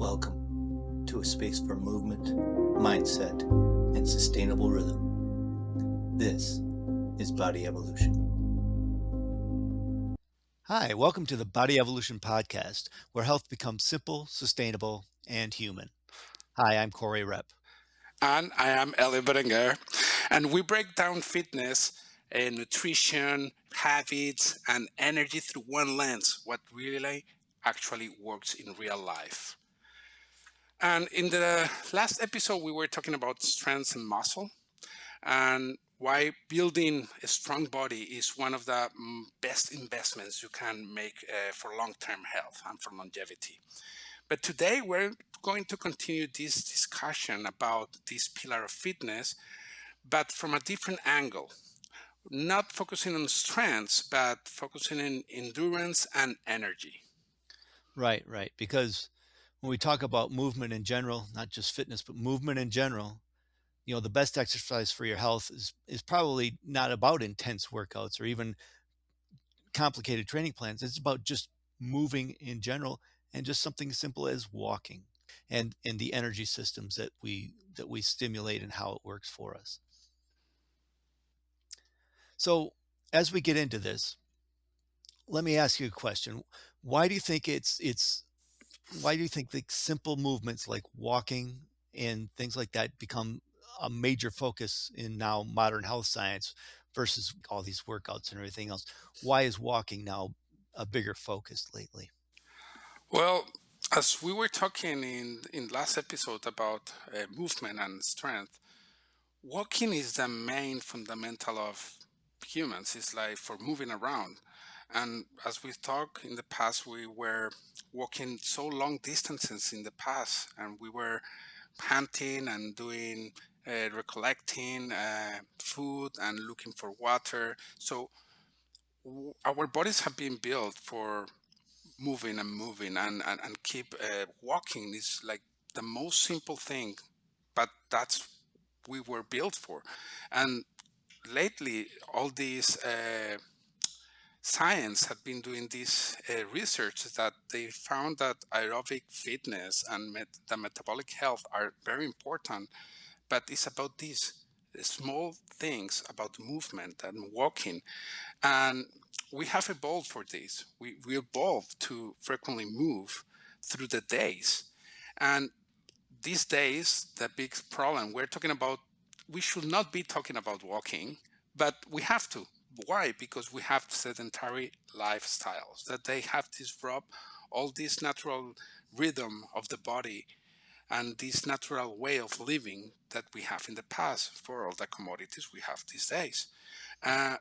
Welcome to a space for movement, mindset, and sustainable rhythm. This is Body Evolution. Hi, welcome to the Body Evolution Podcast, where health becomes simple, sustainable, and human. Hi, I'm Corey Rep. And I am Eli Berenger. And we break down fitness, nutrition, habits, and energy through one lens, what really actually works in real life. And in the last episode, we were talking about strength and muscle and why building a strong body is one of the best investments you can make for long-term health and for longevity. But today we're going to continue this discussion about this pillar of fitness, but from a different angle. Not focusing on strengths, but focusing on endurance and energy. Right. Because when we talk about movement in general, not just fitness, but movement in general, the best exercise for your health is probably not about intense workouts or even complicated training plans. It's about just moving in general and just something as simple as walking and the energy systems that we stimulate and how it works for us. So as we get into this, let me ask you a question. Why do you think why do you think the simple movements like walking and things like that become a major focus in now modern health science versus all these workouts and everything else? Why is walking now a bigger focus lately? Well, as we were talking in last episode about movement and strength, walking is the main fundamental of humans. It's like for moving around. And as we talked in the past, we were walking so long distances in the past, and we were hunting and doing recollecting food and looking for water. So our bodies have been built for moving and moving and keep walking is like the most simple thing, but that's we were built for. And lately all these science have been doing this research that they found that aerobic fitness and the metabolic health are very important, but it's about these small things about movement and walking. And we have evolved for this. We evolved to frequently move through the days. And these days, the big problem we're talking about, we should not be talking about walking, but we have to. Why? Because we have sedentary lifestyles that they have disrupt all this natural rhythm of the body and this natural way of living that we have in the past for all the commodities we have these days.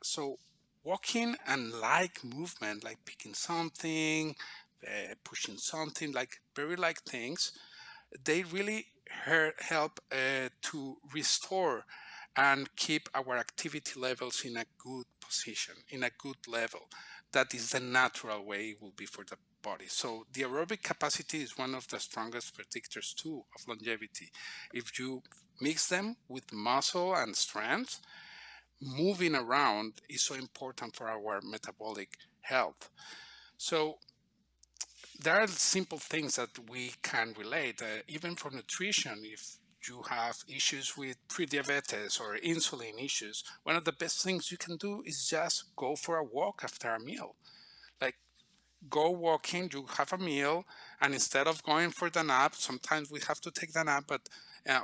So walking and like movement, like picking something, pushing something, like very like things, they really help to restore and keep our activity levels in a good position, in a good level. That is the natural way it will be for the body. So the aerobic capacity is one of the strongest predictors too of longevity. If you mix them with muscle and strength, moving around is so important for our metabolic health. So there are simple things that we can relate, even for nutrition. If you have issues with pre-diabetes or insulin issues, one of the best things you can do is just go for a walk after a meal. Like go walking, you have a meal, and instead of going for the nap, sometimes we have to take the nap, but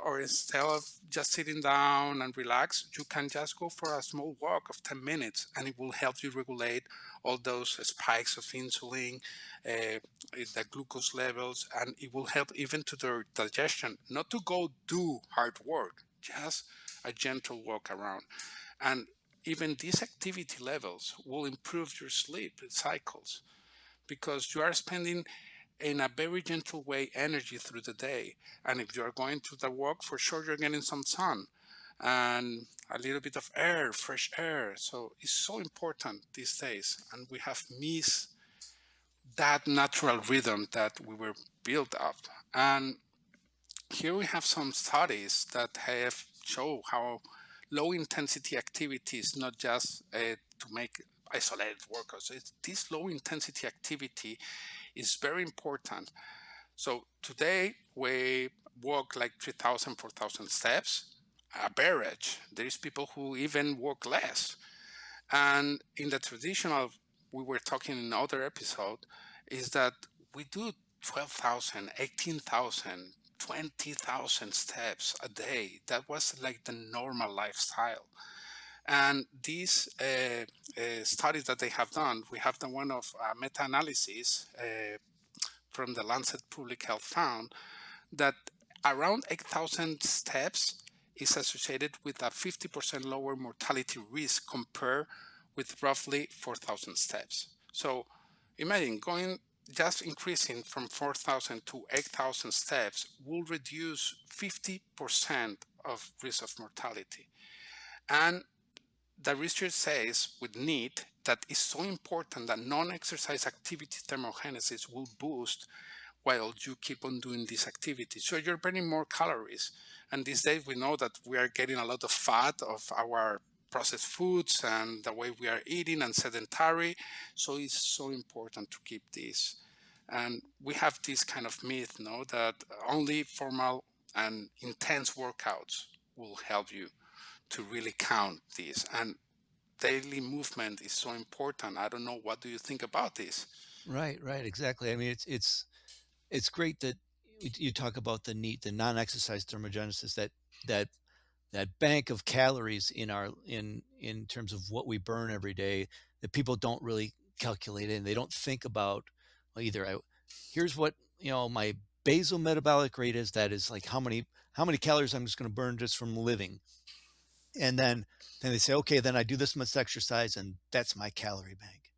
or instead of just sitting down and relax, you can just go for a small walk of 10 minutes, and it will help you regulate all those spikes of insulin, the glucose levels, and it will help even to the digestion, not to go do hard work, just a gentle walk around. And even these activity levels will improve your sleep cycles because you are spending in a very gentle way energy through the day. And if you are going to the walk, for sure you're getting some sun and a little bit of air, fresh air. So it's so important these days. And we have missed that natural rhythm that we were built up. And here we have some studies that have shown how low intensity activities, not just to make isolated workouts, this low intensity activity is very important. So today we walk like 3,000, 4,000 steps, average. There is people who even walk less. And in the traditional, we were talking in other episode, is that we do 12,000, 18,000, 20,000 steps a day. That was like the normal lifestyle. And these studies that they have done, we have the one of meta-analysis from the Lancet Public Health found that around 8,000 steps is associated with a 50% lower mortality risk compared with roughly 4,000 steps. So imagine going just increasing from 4,000 to 8,000 steps will reduce 50% of risk of mortality. And the research says with NEAT that it's so important that non-exercise activity thermogenesis will boost while you keep on doing this activity. So you're burning more calories. And these days we know that we are getting a lot of fat of our processed foods and the way we are eating and sedentary. So it's so important to keep this. And we have this kind of myth, no, that only formal and intense workouts will help you to really count this. And daily movement is so important. I don't know, what do you think about this? Right, right, exactly. I mean, it's great that you talk about the non-exercise thermogenesis, that that bank of calories in our in terms of what we burn every day, that people don't really calculate and they don't think about. Well, either here's what, my basal metabolic rate is, that is like how many calories I'm just going to burn just from living. And then they say, okay, then I do this much exercise and that's my calorie bank.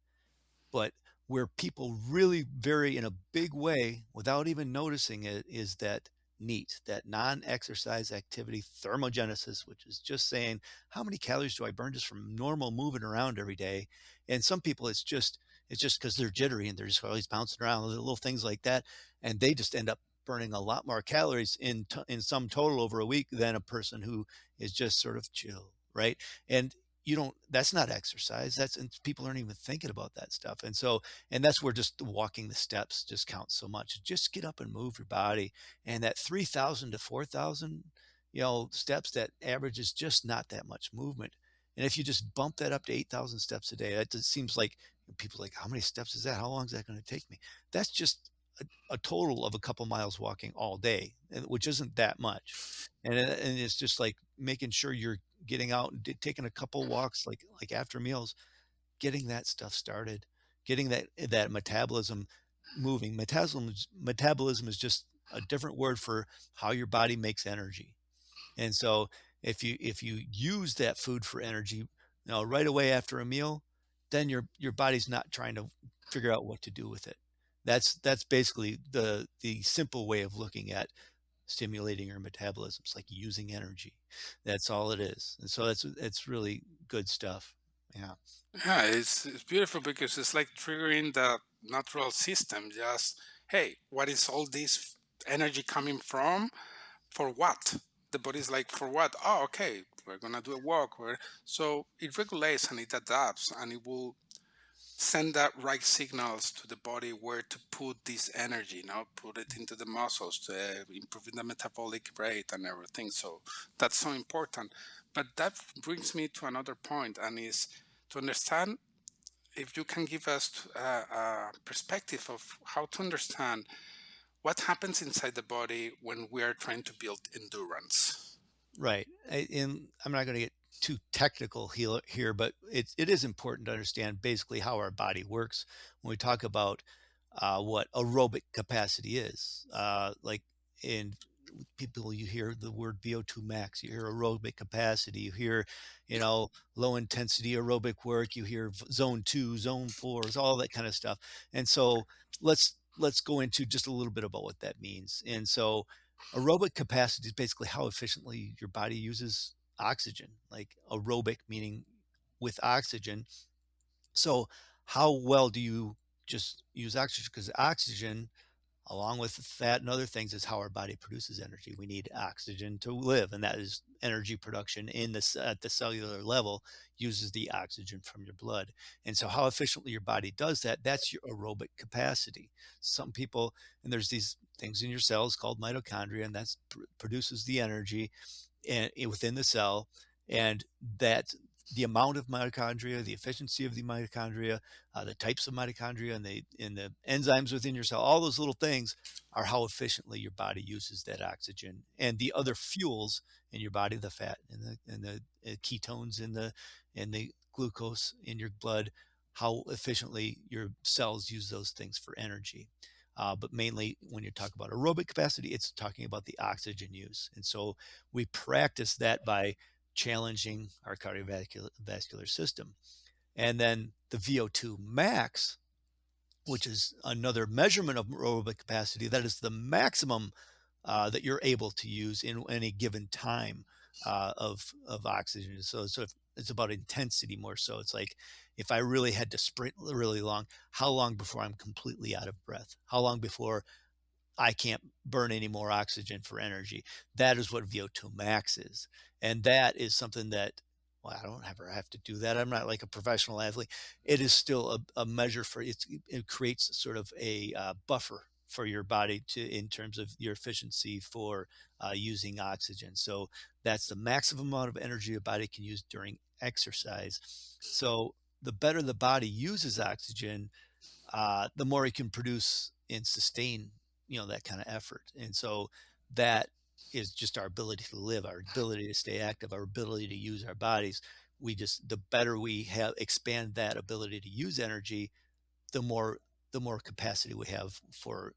But where people really vary in a big way without even noticing it is that NEAT, that non-exercise activity thermogenesis, which is just saying how many calories do I burn just from normal moving around every day. And some people it's just because they're jittery and they're just always bouncing around, little things like that, and they just end up burning a lot more calories in some total over a week than a person who is just sort of chill, right? And you don't that's not exercise. That's and people aren't even thinking about that stuff. And that's where just walking the steps just counts so much. Just get up and move your body. And that 3,000 to 4,000 steps, that average is just not that much movement. And if you just bump that up to 8,000 steps a day, that just seems like people are like, how many steps is that? How long is that going to take me? That's just a total of a couple miles walking all day, which isn't that much. And it's just like making sure you're getting out and taking a couple walks, like after meals, getting that stuff started, getting that metabolism moving. Metabolism is just a different word for how your body makes energy. And so if you use that food for energy, right away after a meal, then your body's not trying to figure out what to do with it. That's basically the simple way of looking at stimulating your metabolism. It's like using energy. That's all it is. And so it's really good stuff. Yeah. Yeah, it's beautiful because it's like triggering the natural system. Just, hey, what is all this energy coming from? For what? The body's like, for what? Oh, okay, we're gonna do a walk. So it regulates and it adapts, and it will send that right signals to the body where to put this energy. Put it into the muscles to improving the metabolic rate and everything. So that's so important. But that brings me to another point, and is to understand, if you can give us a perspective of how to understand what happens inside the body when we are trying to build endurance. Right. And I'm not going to get too technical here, but it is important to understand basically how our body works when we talk about what aerobic capacity is. Like in people, you hear the word VO2 max, you hear aerobic capacity, you hear, low intensity aerobic work, you hear zone 2, zone 4, all that kind of stuff. And so let's go into just a little bit about what that means. And so aerobic capacity is basically how efficiently your body uses oxygen, like aerobic meaning with oxygen. So how well do you just use oxygen? Because oxygen, along with fat and other things, is how our body produces energy. We need oxygen to live, and that is energy production at the cellular level uses the oxygen from your blood. And so how efficiently your body does that, that's your aerobic capacity. Some people, and there's these things in your cells called mitochondria, and that's produces the energy and within the cell, and that the amount of mitochondria, the efficiency of the mitochondria, the types of mitochondria, and the enzymes within your cell, all those little things are how efficiently your body uses that oxygen and the other fuels in your body, the fat and the ketones and the glucose in your blood, how efficiently your cells use those things for energy. But mainly when you talk about aerobic capacity, it's talking about the oxygen use. And so we practice that by challenging our cardiovascular system. And then the VO2 max, which is another measurement of aerobic capacity, that is the maximum that you're able to use in any given time of oxygen. So if it's about intensity more so. It's like if I really had to sprint really long, how long before I'm completely out of breath? How long before I can't burn any more oxygen for energy? That is what VO2 max is. And that is something that, well, I don't ever have to do that. I'm not like a professional athlete. It is still a measure for it creates sort of a buffer for your body to in terms of your efficiency for using oxygen. So that's the maximum amount of energy your body can use during exercise. So the better the body uses oxygen, the more it can produce and sustain, that kind of effort. And so that is just our ability to live, our ability to stay active, our ability to use our bodies. The better we have expand that ability to use energy, the more capacity we have for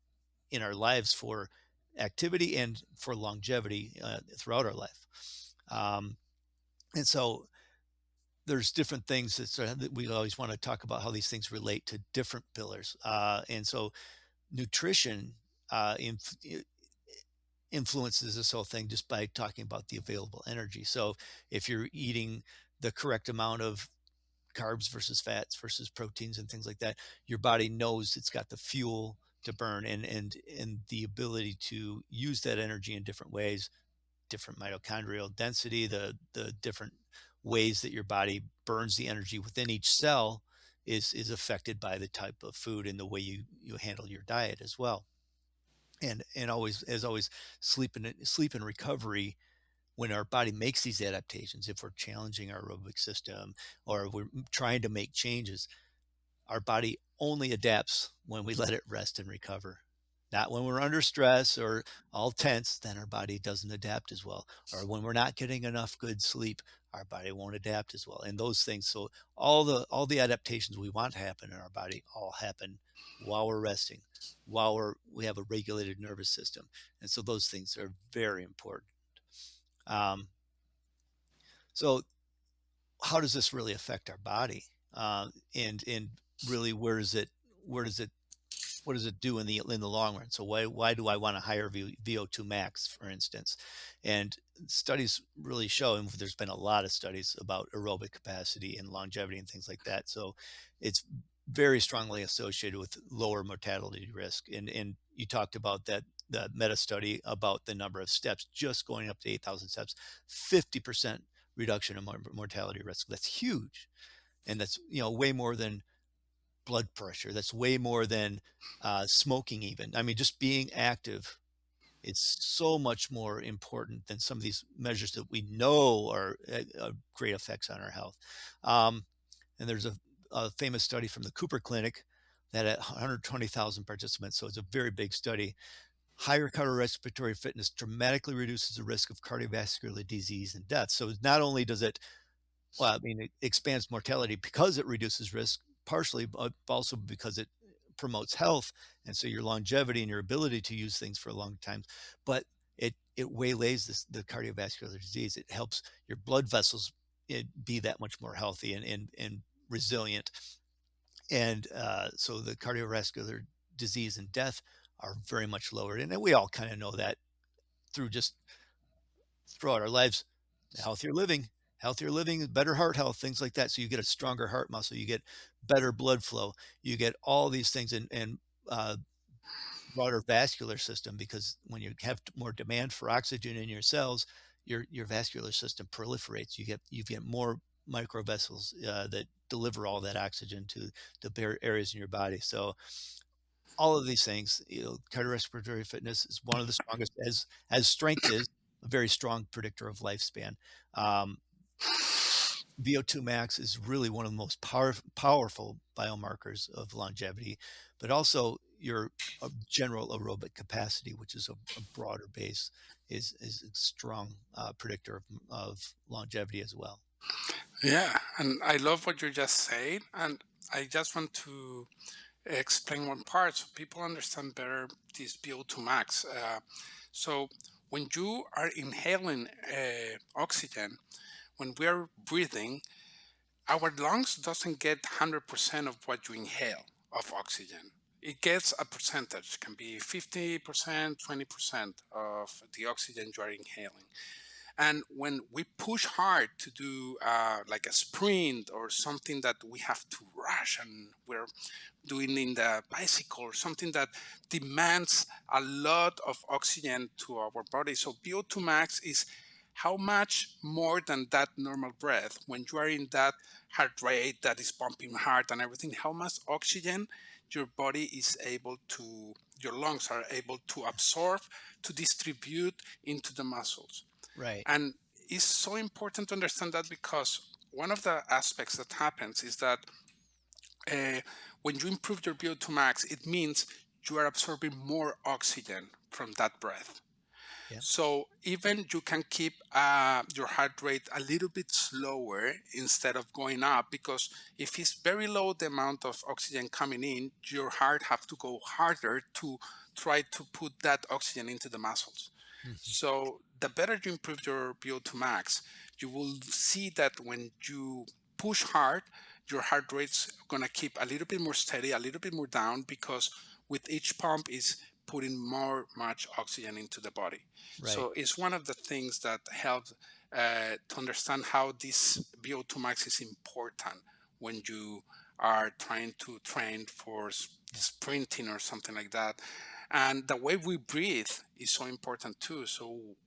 in our lives for activity and for longevity throughout our life. And so there's different things that we always want to talk about how these things relate to different pillars. And so nutrition influences this whole thing just by talking about the available energy. So if you're eating the correct amount of carbs versus fats versus proteins and things like that, your body knows it's got the fuel to burn and the ability to use that energy in different ways, different mitochondrial density, the different ways that your body burns the energy within each cell is affected by the type of food and the way you handle your diet as well. And always, as always, sleep and recovery, when our body makes these adaptations, if we're challenging our aerobic system or we're trying to make changes, our body only adapts when we let it rest and recover. Not when we're under stress or all tense, then our body doesn't adapt as well. Or when we're not getting enough good sleep, our body won't adapt as well. And those things, so all the adaptations we want to happen in our body all happen while we're resting, while we have a regulated nervous system. And so those things are very important. Um, so how does this really affect our body? And really, where does it what does it do in the long run? So why do I want a higher VO2 max, for instance? And studies really show, and there's been a lot of studies about aerobic capacity and longevity and things like that. So it's very strongly associated with lower mortality risk. And you talked about that, the meta study about the number of steps, just going up to 8,000 steps, 50% reduction in mortality risk. That's huge. And that's, way more than blood pressure. That's way more than smoking even. I mean, just being active, it's so much more important than some of these measures that we know are great effects on our health. And there's a famous study from the Cooper Clinic that had 120,000 participants, so it's a very big study. Higher cardiorespiratory fitness dramatically reduces the risk of cardiovascular disease and death. So not only does it, well, I mean, it expands mortality because it reduces risk, partially, but also because it promotes health, and so your longevity and your ability to use things for a long time. But it waylays the cardiovascular disease. It helps your blood vessels be that much more healthy and resilient. And so the cardiovascular disease and death are very much lowered. And we all kind of know that through just throughout our lives. Healthier living, better heart health, things like that. So you get a stronger heart muscle, you get better blood flow, you get all these things, and broader vascular system, because when you have more demand for oxygen in your cells, your vascular system proliferates. You get more microvessels that deliver all that oxygen to the areas in your body. So all of these things, cardiorespiratory fitness is one of the strongest, as strength is a very strong predictor of lifespan. Um, VO2 max is really one of the most powerful biomarkers of longevity, but also your general aerobic capacity, which is a broader base, is a strong predictor of longevity as well. Yeah, and I love what you just said, and I just want to explain one part so people understand better this VO2 max. So when you are inhaling oxygen, when we are breathing, our lungs doesn't get 100% of what you inhale of oxygen. It gets a percentage, can be 50%, 20% of the oxygen you are inhaling. And when we push hard to do like a sprint or something that we have to rush and we're doing in the bicycle or something that demands a lot of oxygen to our body. So VO2 max is how much more than that normal breath when you are in that heart rate that is pumping hard and everything, how much oxygen your body is able to, your lungs are able to absorb, to distribute into the muscles. Right. And it's so important to understand that because one of the aspects that happens is that uh, when you improve your VO2 max, it means you are absorbing more oxygen from that breath. Yeah. So even you can keep your heart rate a little bit slower instead of going up, because if it's very low the amount of oxygen coming in, your heart have to go harder to try to put that oxygen into the muscles. Mhm. So the better you improve your VO2 max, you will see that when you push hard, your heart rate's gonna keep a little bit more steady, a little bit more down, because with each pump is putting much oxygen into the body. Right. So it's one of the things that helps to understand how this VO2 max is important when you are trying to train for Yeah. sprinting or something like that. And the way we breathe is so important too. So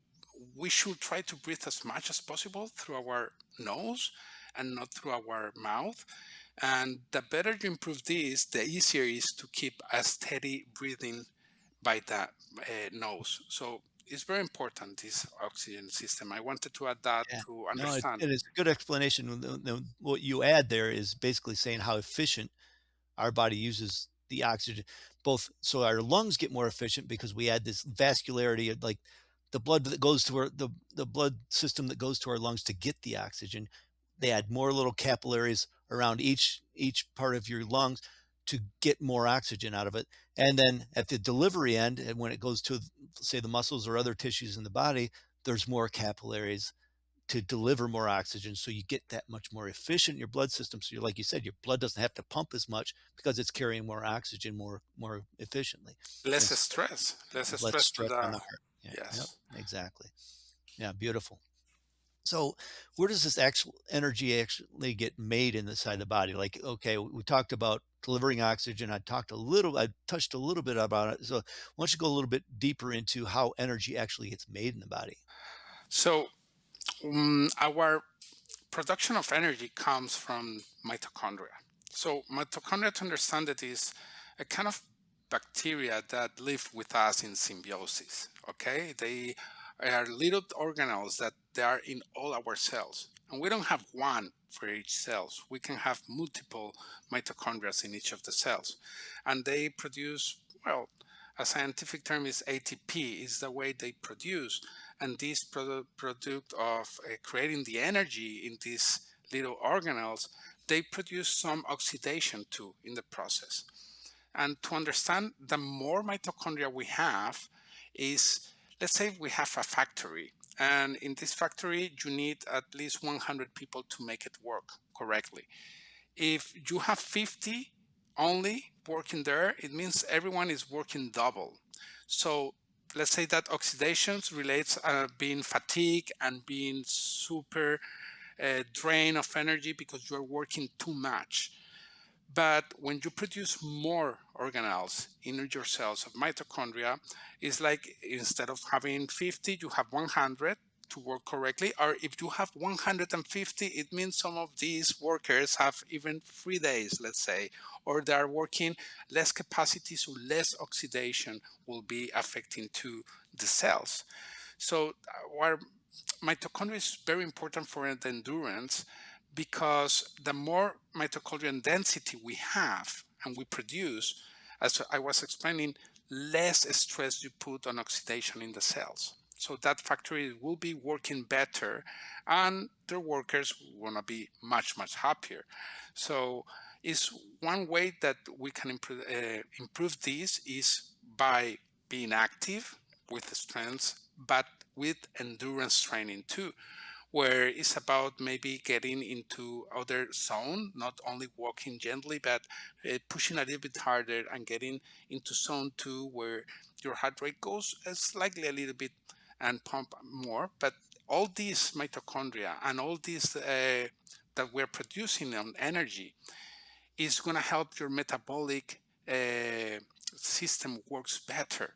we should try to breathe as much as possible through our nose and not through our mouth. And the better you improve this, the easier it is to keep a steady breathing by the nose. So it's very important, this oxygen system. I wanted to add that Yeah. to No, understand. it is a good explanation. What you add there is basically saying how efficient our body uses the oxygen, both so our lungs get more efficient because we add this vascularity of like the blood that goes to the blood system that goes to our lungs to get the oxygen. They add more little capillaries around each part of your lungs to get more oxygen out of it. And then at the delivery end, and when it goes to say the muscles or other tissues in the body, there's more capillaries to deliver more oxygen, so you get that much more efficient in your blood system. So you're, like you said, your blood doesn't have to pump as much because it's carrying more oxygen more efficiently, Less and so stress, less there's less stress to stress on the, the heart. Yeah, yep, yes. exactly. Yeah, beautiful. So where does this actual energy actually get made in the side of the body? Like, okay, we talked about delivering oxygen. I touched a little bit about it. So why don't you go a little bit deeper into how energy actually gets made in the body? So our production of energy comes from mitochondria. So mitochondria, to understand it, is a kind of bacteria that live with us in symbiosis. Okay, they are little organelles that they are in all our cells, and we don't have one for each cells. We can have multiple mitochondria in each of the cells, and they produce, well, a scientific term is ATP, is the way they produce. And this product of creating the energy in these little organelles, they produce some oxidation too in the process. And to understand, the more mitochondria we have is, let's say we have a factory, and in this factory you need at least 100 people to make it work correctly. If you have 50 only working there, it means everyone is working double. So let's say that oxidation relates being fatigue and being super drained of energy because you're working too much. But when you produce more organelles in your cells of mitochondria, it's like instead of having 50, you have 100. to work correctly. Or if you have 150, it means some of these workers have even 3 days, let's say, or they are working less capacity, so less oxidation will be affecting to the cells. So our mitochondria is very important for the endurance, because the more mitochondrial density we have and we produce, as I was explaining, less stress you put on oxidation in the cells. So that factory will be working better, and their workers want to be much, much happier. So it's one way that we can improve this is by being active with strengths, but with endurance training too, where it's about maybe getting into other zone, not only walking gently, but pushing a little bit harder and getting into zone 2, where your heart rate goes slightly a little bit and pump more. But all these mitochondria and all these that we're producing on energy is going to help your metabolic system works better.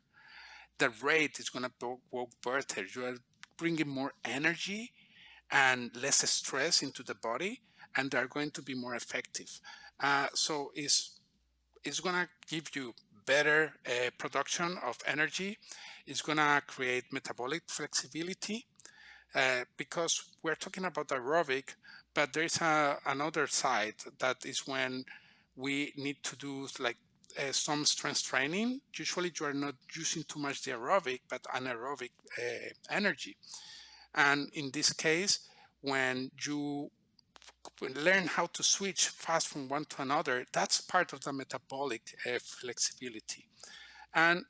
The rate is going to work better. You are bringing more energy and less stress into the body, and they're going to be more effective. So it's going to give you better production of energy. It's going to create metabolic flexibility, because we're talking about aerobic, but there's another side that is when we need to do like some strength training. Usually you are not using too much the aerobic, but anaerobic energy. And in this case, when you learn how to switch fast from one to another, that's part of the metabolic flexibility. And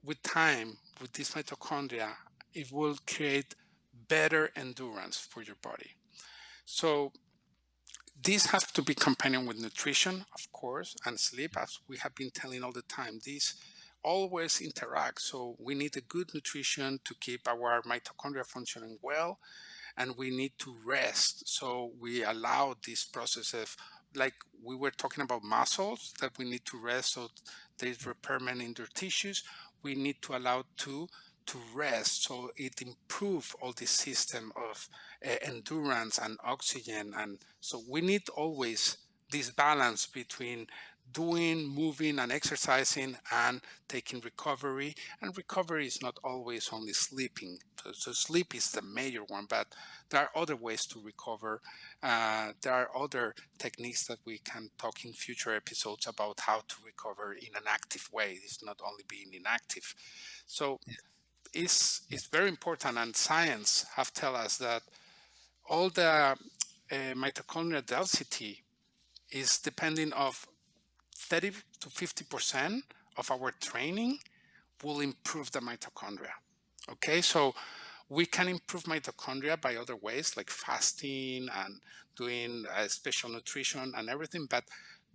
with time, with this mitochondria, it will create better endurance for your body. So these have to be companion with nutrition, of course, and sleep, as we have been telling all the time. These always interact. So we need a good nutrition to keep our mitochondria functioning well, and we need to rest. So we allow this process of, like we were talking about muscles, that we need to rest so there is repairment in their tissues. We need to allow to rest so it improve all this system of endurance and oxygen. And so we need always this balance between doing, moving, and exercising, and taking recovery. And recovery is not always only sleeping. So sleep is the major one, but there are other ways to recover. There are other techniques that we can talk in future episodes about how to recover in an active way. It's not only being inactive. So it's very important, and science have tell us that all the mitochondrial density is depending of 30 to 50% of our training will improve the mitochondria. Okay, so we can improve mitochondria by other ways like fasting and doing special nutrition and everything, but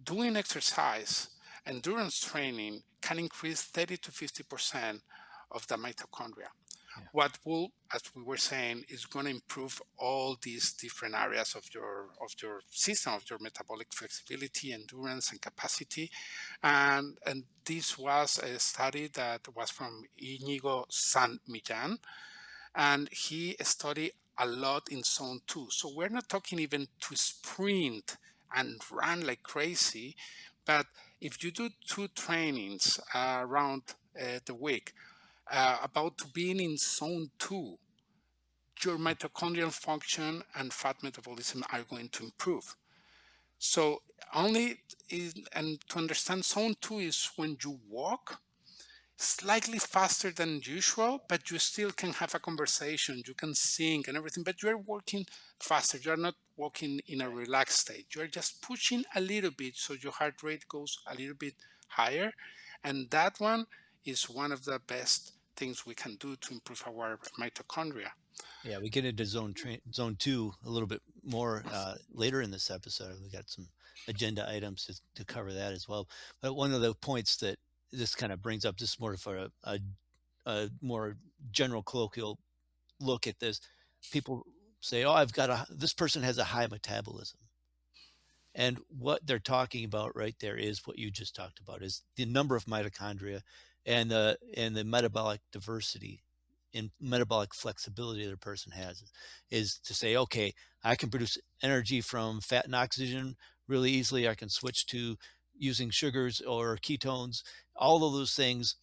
doing exercise, endurance training can increase 30 to 50% of the mitochondria. Yeah. What will, as we were saying, is going to improve all these different areas of your system, of your metabolic flexibility, endurance, and capacity. And this was a study that was from Inigo San Millán, and he studied a lot in zone 2. So we're not talking even to sprint and run like crazy, but if you do 2 trainings around the week, about being in zone 2, your mitochondrial function and fat metabolism are going to improve. So and to understand, zone 2 is when you walk slightly faster than usual, but you still can have a conversation, you can sing and everything, but you're working faster. You're not walking in a relaxed state. You're just pushing a little bit so your heart rate goes a little bit higher. And that one is one of the best things we can do to improve our mitochondria. Yeah, we get into zone 2 a little bit more later in this episode. We got some agenda items to cover that as well. But one of the points that this kind of brings up, this is more for a more general colloquial look at this. People say, "Oh, this person has a high metabolism," and what they're talking about right there is what you just talked about: is the number of mitochondria and the metabolic diversity in metabolic flexibility that a person has is to say, okay, I can produce energy from fat and oxygen really easily. I can switch to using sugars or ketones, all of those things.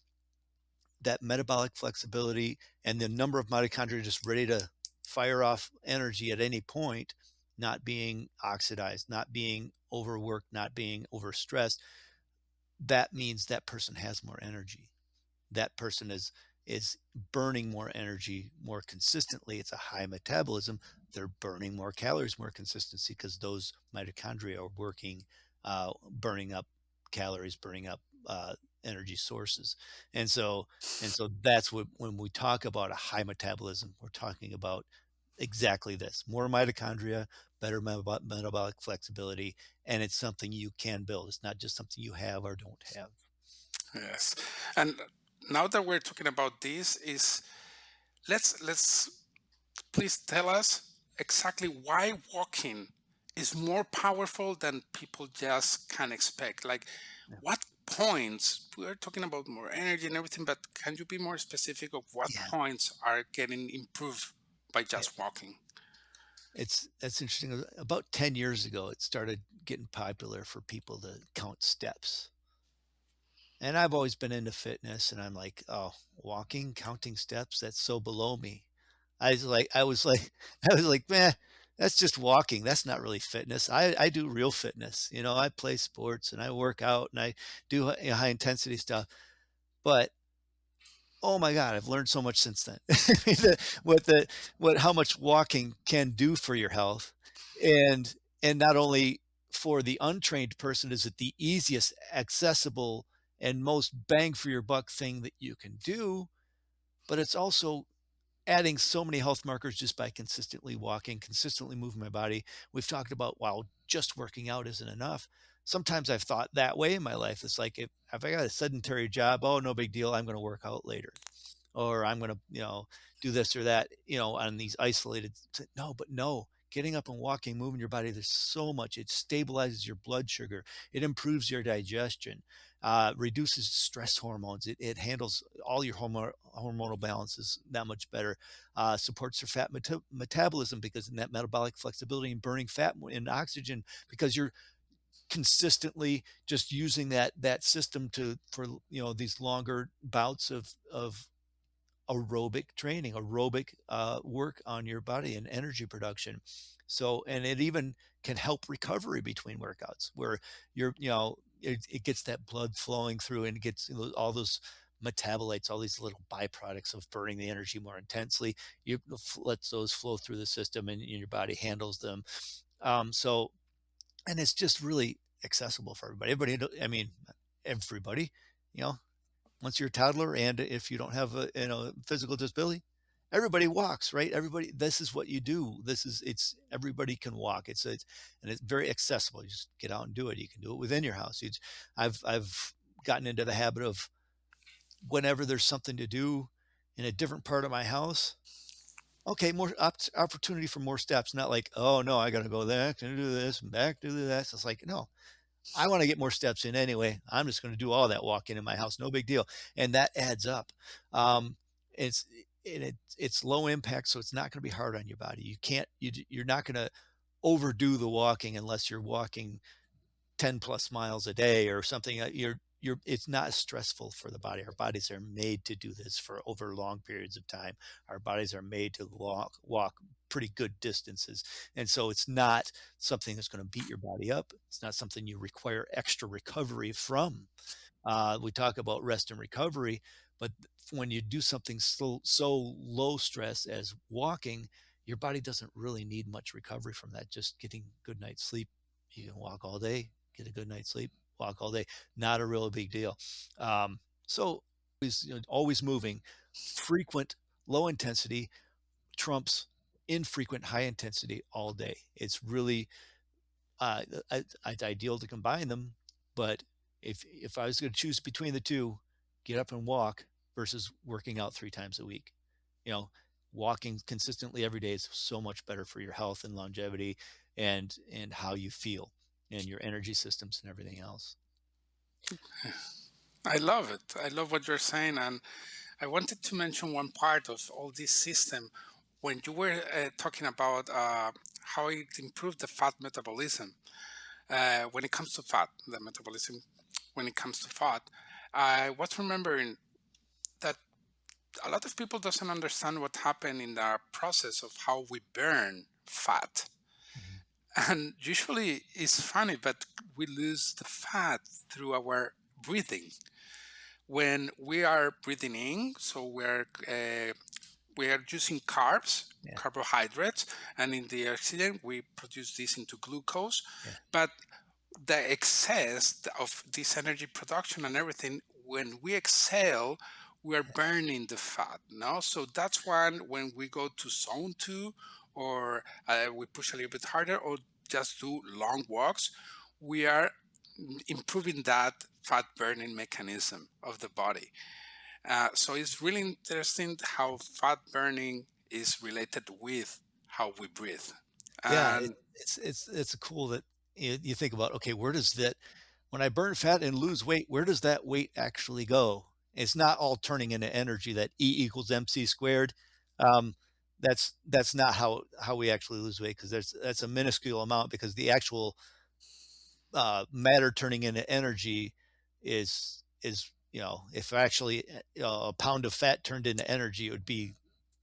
That metabolic flexibility and the number of mitochondria just ready to fire off energy at any point, not being oxidized, not being overworked, not being overstressed, that means that person has more energy. That person is burning more energy more consistently. It's a high metabolism. They're burning more calories more consistency because those mitochondria are working, burning up calories, burning up energy sources. And so that's what, when we talk about a high metabolism, we're talking about exactly this: more mitochondria, better metabolic flexibility, and it's something you can build. It's not just something you have or don't have. Yes. And now that we're talking about this, is let's please tell us exactly why walking is more powerful than people just can expect. Like, Yeah. what points, we're talking about more energy and everything, but can you be more specific of what Yeah. points are getting improved by Yeah. just walking? That's interesting. About 10 years ago, it started getting popular for people to count steps. And I've always been into fitness, and I'm like, oh, walking, counting steps, that's so below me. I was like, I was like, man, that's just walking. That's not really fitness. I do real fitness. You know, I play sports and I work out and I do high intensity stuff. But oh my God, I've learned so much since then. What how much walking can do for your health, and not only for the untrained person is it the easiest, accessible, and most bang for your buck thing that you can do, but it's also adding so many health markers just by consistently walking, consistently moving my body. We've talked about, wow, just working out isn't enough. Sometimes I've thought that way in my life. It's like, if I got a sedentary job, oh, no big deal, I'm going to work out later, or I'm going to, do this or that, on these isolated. No, but no, getting up and walking, moving your body, there's so much. It stabilizes your blood sugar. It improves your digestion, reduces stress hormones. It handles all your hormonal balances that much better, supports your fat metabolism, because in that metabolic flexibility and burning fat and oxygen, because you're consistently just using that system for these longer bouts of aerobic training, aerobic work on your body and energy production. So, and it even can help recovery between workouts, where it gets that blood flowing through, and it gets all those metabolites, all these little byproducts of burning the energy more intensely. You let those flow through the system, and your body handles them. So, and it's just really accessible for everybody. I mean, everybody, you know, once you're a toddler, and if you don't have a physical disability, everybody walks, right? Everybody, this is what you do. It's everybody can walk. And it's very accessible. You just get out and do it. You can do it within your house. I've gotten into the habit of, whenever there's something to do in a different part of my house, okay, more opportunity for more steps. Not like, oh no, I got to go there to do this and back to do that. So it's like, no, I want to get more steps in anyway. I'm just going to do all that walking in my house. No big deal. And that adds up. Um, it's, it's low impact, so it's not going to be hard on your body. You're not going to overdo the walking unless you're walking 10 plus miles a day or something. It's not stressful for the body. Our bodies are made to do this for over long periods of time. Our bodies are made to walk pretty good distances. And so it's not something that's going to beat your body up. It's not something you require extra recovery from. We talk about rest and recovery, but when you do something so low stress as walking, your body doesn't really need much recovery from that. Just getting good night's sleep. You can walk all day, get a good night's sleep, walk all day. Not a real big deal. So always moving. Frequent low intensity trumps infrequent high intensity all day. It's really it's ideal to combine them, but if I was going to choose between the two, get up and walk versus working out 3 times a week. You know, walking consistently every day is so much better for your health and longevity, and how you feel, and your energy systems and everything else. I love it. I love what you're saying, and I wanted to mention one part of all this system. When you were talking about how it improved the fat metabolism, when it comes to fat, the metabolism, when it comes to fat, I was remembering that a lot of people doesn't understand what happened in the process of how we burn fat. Mhm. And usually it's funny, but we lose the fat through our breathing. When we are breathing in, so we are using carbs, Yeah, carbohydrates, and in the oxygen we produce this into glucose. yeah, But the excess of this energy production and everything, when we exhale, we are burning the fat. No, so that's when we go to zone two, or we push a little bit harder, or just do long walks, we are improving that fat burning mechanism of the body. So it's really interesting how fat burning is related with how we breathe. yeah. And It's cool that you think about, okay, where does that, when I burn fat and lose weight, where does that weight actually go? It's not all turning into energy. That E equals MC squared. Um, that's not how we actually lose weight, because that's a minuscule amount, because the actual matter turning into energy is if actually a pound of fat turned into energy, it would be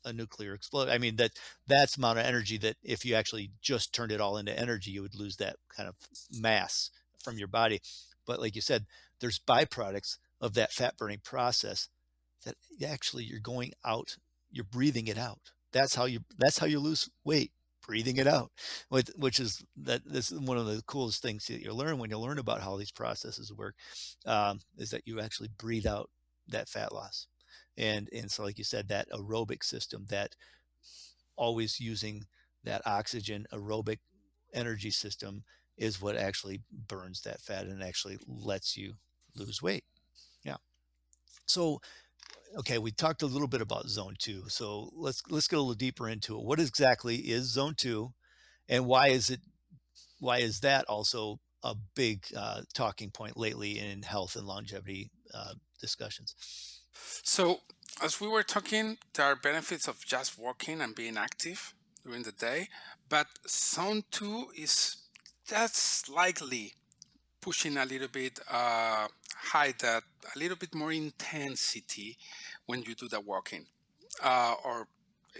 a nuclear explosion. I mean, that's the amount of energy that if you actually just turned it all into energy, you would lose that kind of mass from your body. But like you said, there's byproducts of that fat burning process that actually you're going out, you're breathing it out. That's how you lose weight, breathing it out. Which is that this is one of the coolest things that you learn when you learn about how these processes work, is that you actually breathe out that fat loss. And so, like you said, that aerobic system, that always using that oxygen aerobic energy system, is what actually burns that fat and actually lets you lose weight. Yeah. So, okay, we talked a little bit about zone two. So let's get a little deeper into it. What exactly is zone two, and why is that also a big talking point lately in health and longevity discussions? so, as we were talking, there are benefits of just walking and being active during the day, but zone two is just slightly pushing a little bit high, that a little bit more intensity when you do the walking, or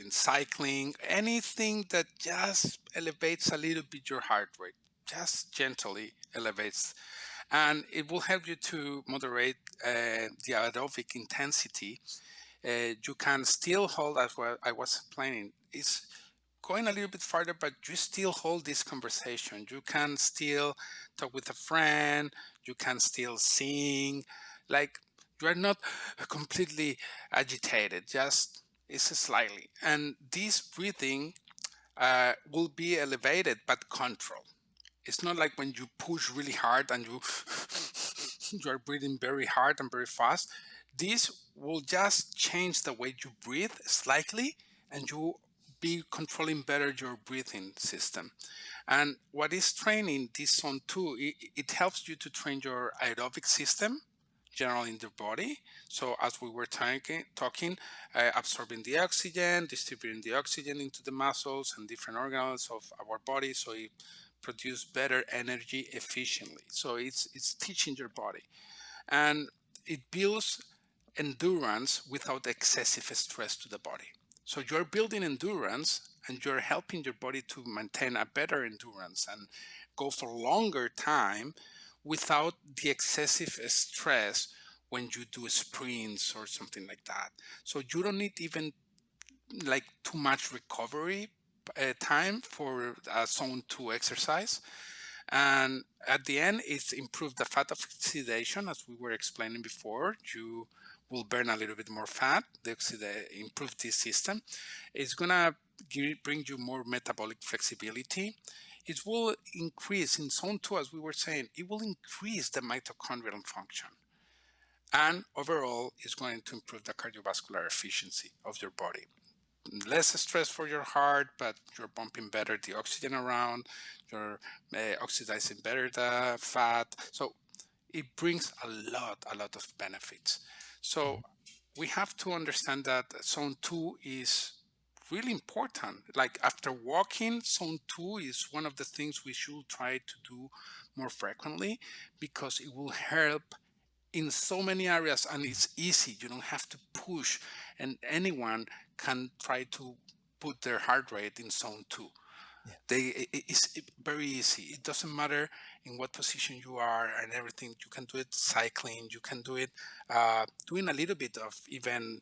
in cycling, anything that just elevates a little bit your heart rate, just gently elevates, and it will help you to moderate the aerobic intensity. You can still hold, as what I was explaining, it's going a little bit farther, but you still hold this conversation. You can still talk with a friend. You can still sing. Like, you are not completely agitated, just it's slightly. And this breathing will be elevated but controlled. It's not like when you push really hard and you are breathing very hard and very fast. This will just change the way you breathe slightly, and you be controlling better your breathing system. And what is training this zone too, it helps you to train your aerobic system generally in the body. So as we were talking, absorbing the oxygen, distributing the oxygen into the muscles and different organs of our body, so it produce better energy efficiently. So it's teaching your body, and it builds endurance without excessive stress to the body. So you're building endurance and you're helping your body to maintain a better endurance and go for longer time without the excessive stress when you do sprints or something like that. So you don't need even like too much recovery time for zone 2 exercise. And at the end, it's improved the fat oxidation, as we were explaining before. You will burn a little bit more fat, improve this system. It's gonna bring you more metabolic flexibility. It will increase in zone 2, as we were saying, it will increase the mitochondrial function. And overall, it's going to improve the cardiovascular efficiency of your body. Less stress for your heart, but you're pumping better the oxygen around, you're oxidizing better the fat. So it brings a lot of benefits. So Mhm. we have to understand that zone 2 is really important. Like after walking, zone 2 is one of the things we should try to do more frequently, because it will help in so many areas, and it's easy. You don't have to push, and anyone can try to put their heart rate in zone 2. Yeah. It's very easy. It doesn't matter in what position you are and everything. You can do it cycling. You can do it doing a little bit of even.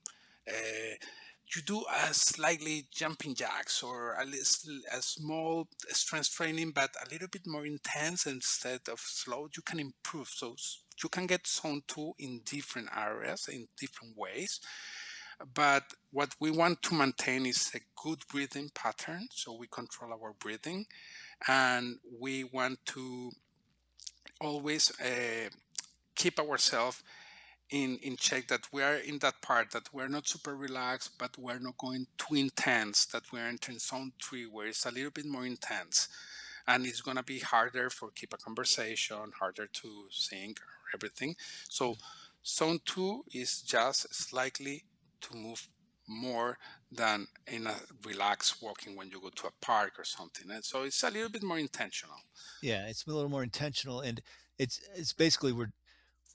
You do a slightly jumping jacks, or a small strength training, but a little bit more intense instead of slow. You can improve. So you can get zone 2 in different areas, in different ways. But what we want to maintain is a good breathing pattern, so we control our breathing, and we want to always keep ourselves in check, that we are in that part, that we're not super relaxed, but we're not going too intense, that we're entering zone 3 where it's a little bit more intense, and it's going to be harder for keep a conversation, harder to think, everything. So zone 2 is just slightly to move more than in a relaxed walking when you go to a park or something, and so it's a little bit more intentional. Yeah, it's a little more intentional, and it's basically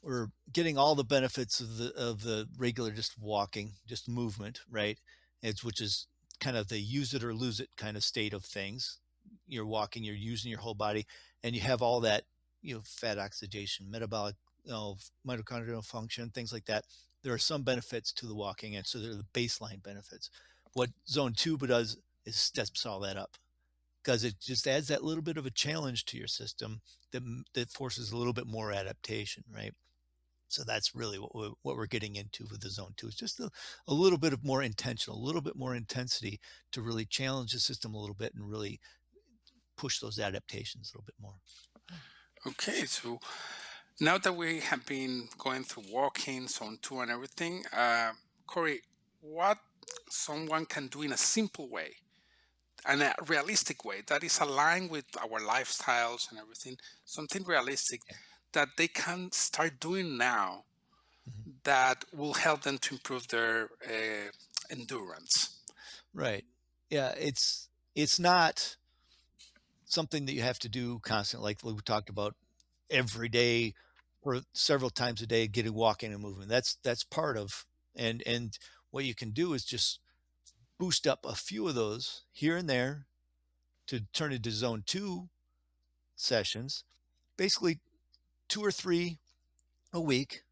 we're getting all the benefits of the regular just walking, just movement, right? It's which is kind of the use it or lose it kind of state of things. You're walking, you're using your whole body, and you have all that, fat oxidation, metabolic, mitochondrial function, things like that. There are some benefits to the walking, and so they're the baseline benefits. What zone 2 does is steps all that up, because it just adds that little bit of a challenge to your system that forces a little bit more adaptation, right? So that's really what we're getting into with the zone 2. It's just a little bit of more intentional, a little bit more intensity to really challenge the system a little bit and really push those adaptations a little bit more. Okay, so now that we have been going through walking, zone 2 and everything, Corey, what someone can do in a simple way and a realistic way that is aligned with our lifestyles and everything, something realistic Yeah. that they can start doing now Mhm. that will help them to improve their endurance. Right. Yeah, it's not something that you have to do constantly, like we talked about every day for several times a day, getting walking and movement. That's part of, and what you can do is just boost up a few of those here and there to turn into zone 2 sessions, basically 2 or 3 a week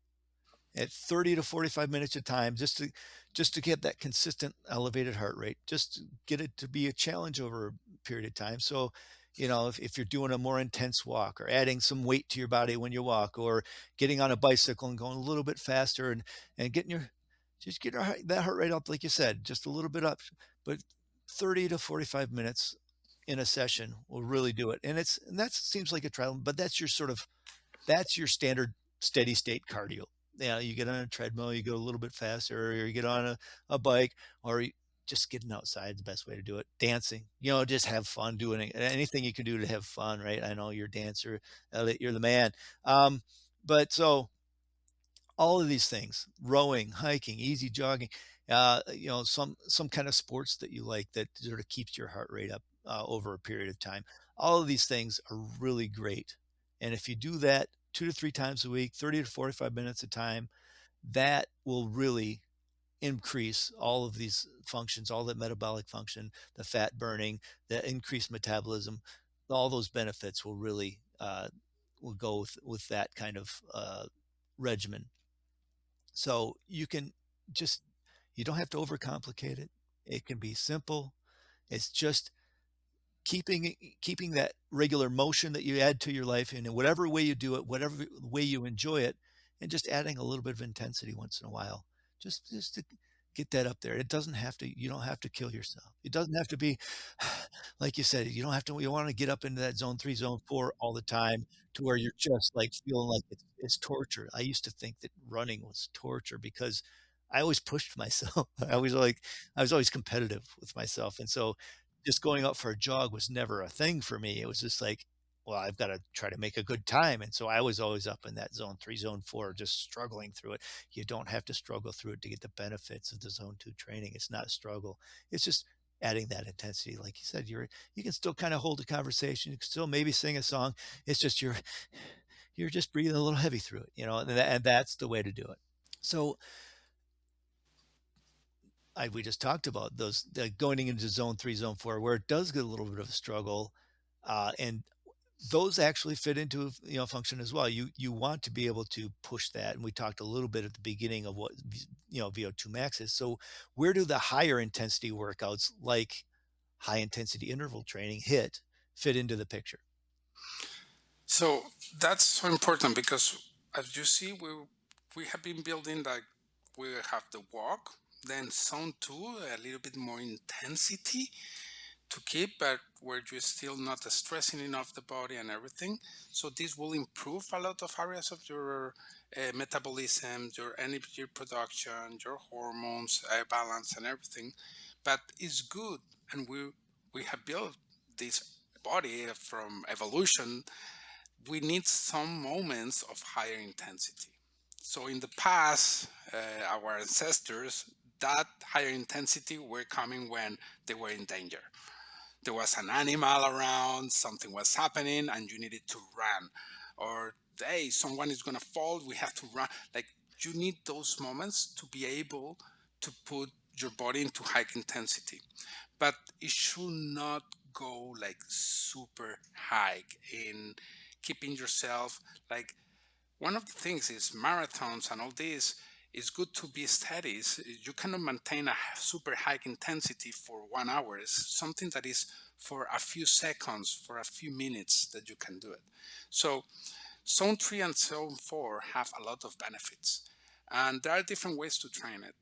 at 30 to 45 minutes a time, just to get that consistent elevated heart rate, just to get it to be a challenge over a period of time. So, if you're doing a more intense walk, or adding some weight to your body when you walk, or getting on a bicycle and going a little bit faster, and getting that heart rate up, like you said, just a little bit up, but 30 to 45 minutes in a session will really do it. And that seems like a trial, but that's your standard steady state cardio. Yeah, you get on a treadmill, you go a little bit faster, or you get on a bike, or just getting outside, the best way to do it. Dancing, just have fun doing it. Anything you can do to have fun, right? I know you're a dancer, Elliot, you're the man. But so all of these things, rowing, hiking, easy jogging, some kind of sports that you like that sort of keeps your heart rate up over a period of time. All of these things are really great. And if you do that 2 to 3 times a week, 30 to 45 minutes a time, that will really increase all of these functions, all that metabolic function, the fat burning, the increased metabolism, all those benefits will really will go with that kind of regimen. So you don't have to overcomplicate it. It can be simple. It's just keeping that regular motion that you add to your life, and in whatever way you do it, whatever way you enjoy it, and just adding a little bit of intensity once in a while, just to get that up there. You don't have to kill yourself. It doesn't have to be like you said, you want to get up into that zone 3, zone 4 all the time, to where you're just like feeling like it's torture. I used to think that running was torture because I always pushed myself. I was always competitive with myself. And so just going out for a jog was never a thing for me. It was just like, well, I've got to try to make a good time. And so I was always up in that zone 3, zone 4, just struggling through it. You don't have to struggle through it to get the benefits of the zone 2 training. It's not a struggle. It's just adding that intensity. Like you said, you can still kind of hold a conversation. You can still maybe sing a song. It's just you're just breathing a little heavy through it, and that's the way to do it. So we just talked about those going into zone 3, zone 4, where it does get a little bit of a struggle, and those actually fit into function as well. You want to be able to push that, and we talked a little bit at the beginning of what VO2 max is. So where do the higher intensity workouts like high intensity interval training fit into the picture? So that's so important because, as you see, we have been building, like, we have the walk, then zone 2, a little bit more intensity to keep, but where you're still not stressing enough the body and everything. So this will improve a lot of areas of your metabolism, your energy production, your hormones, balance, and everything. But it's good, and we have built this body from evolution. We need some moments of higher intensity. So in the past, our ancestors, that higher intensity were coming when they were in danger. There was an animal around, something was happening, and you needed to run. Or, hey, someone is going to fall, we have to run. Like, you need those moments to be able to put your body into high intensity. But it should not go like super high in keeping yourself, like, one of the things is marathons and all this is good to be steady. You cannot maintain a super high intensity for 1 hour. It's something that is for a few seconds, for a few minutes that you can do it. So zone 3 and zone 4 have a lot of benefits. And there are different ways to train it.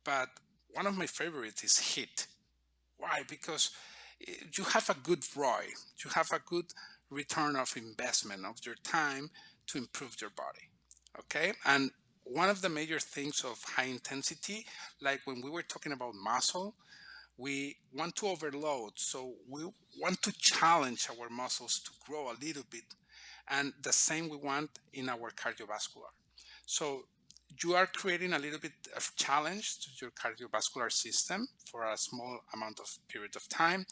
But one of my favorites is HIIT. Why? Because you have a good ROI. You have a good return of investment of your time to improve your body. Okay? And one of the major things of high intensity, like when we were talking about muscle, we want to overload. So we want to challenge our muscles to grow a little bit. And the same we want in our cardiovascular. So you are creating a little bit of challenge to your cardiovascular system for a small amount of period of time.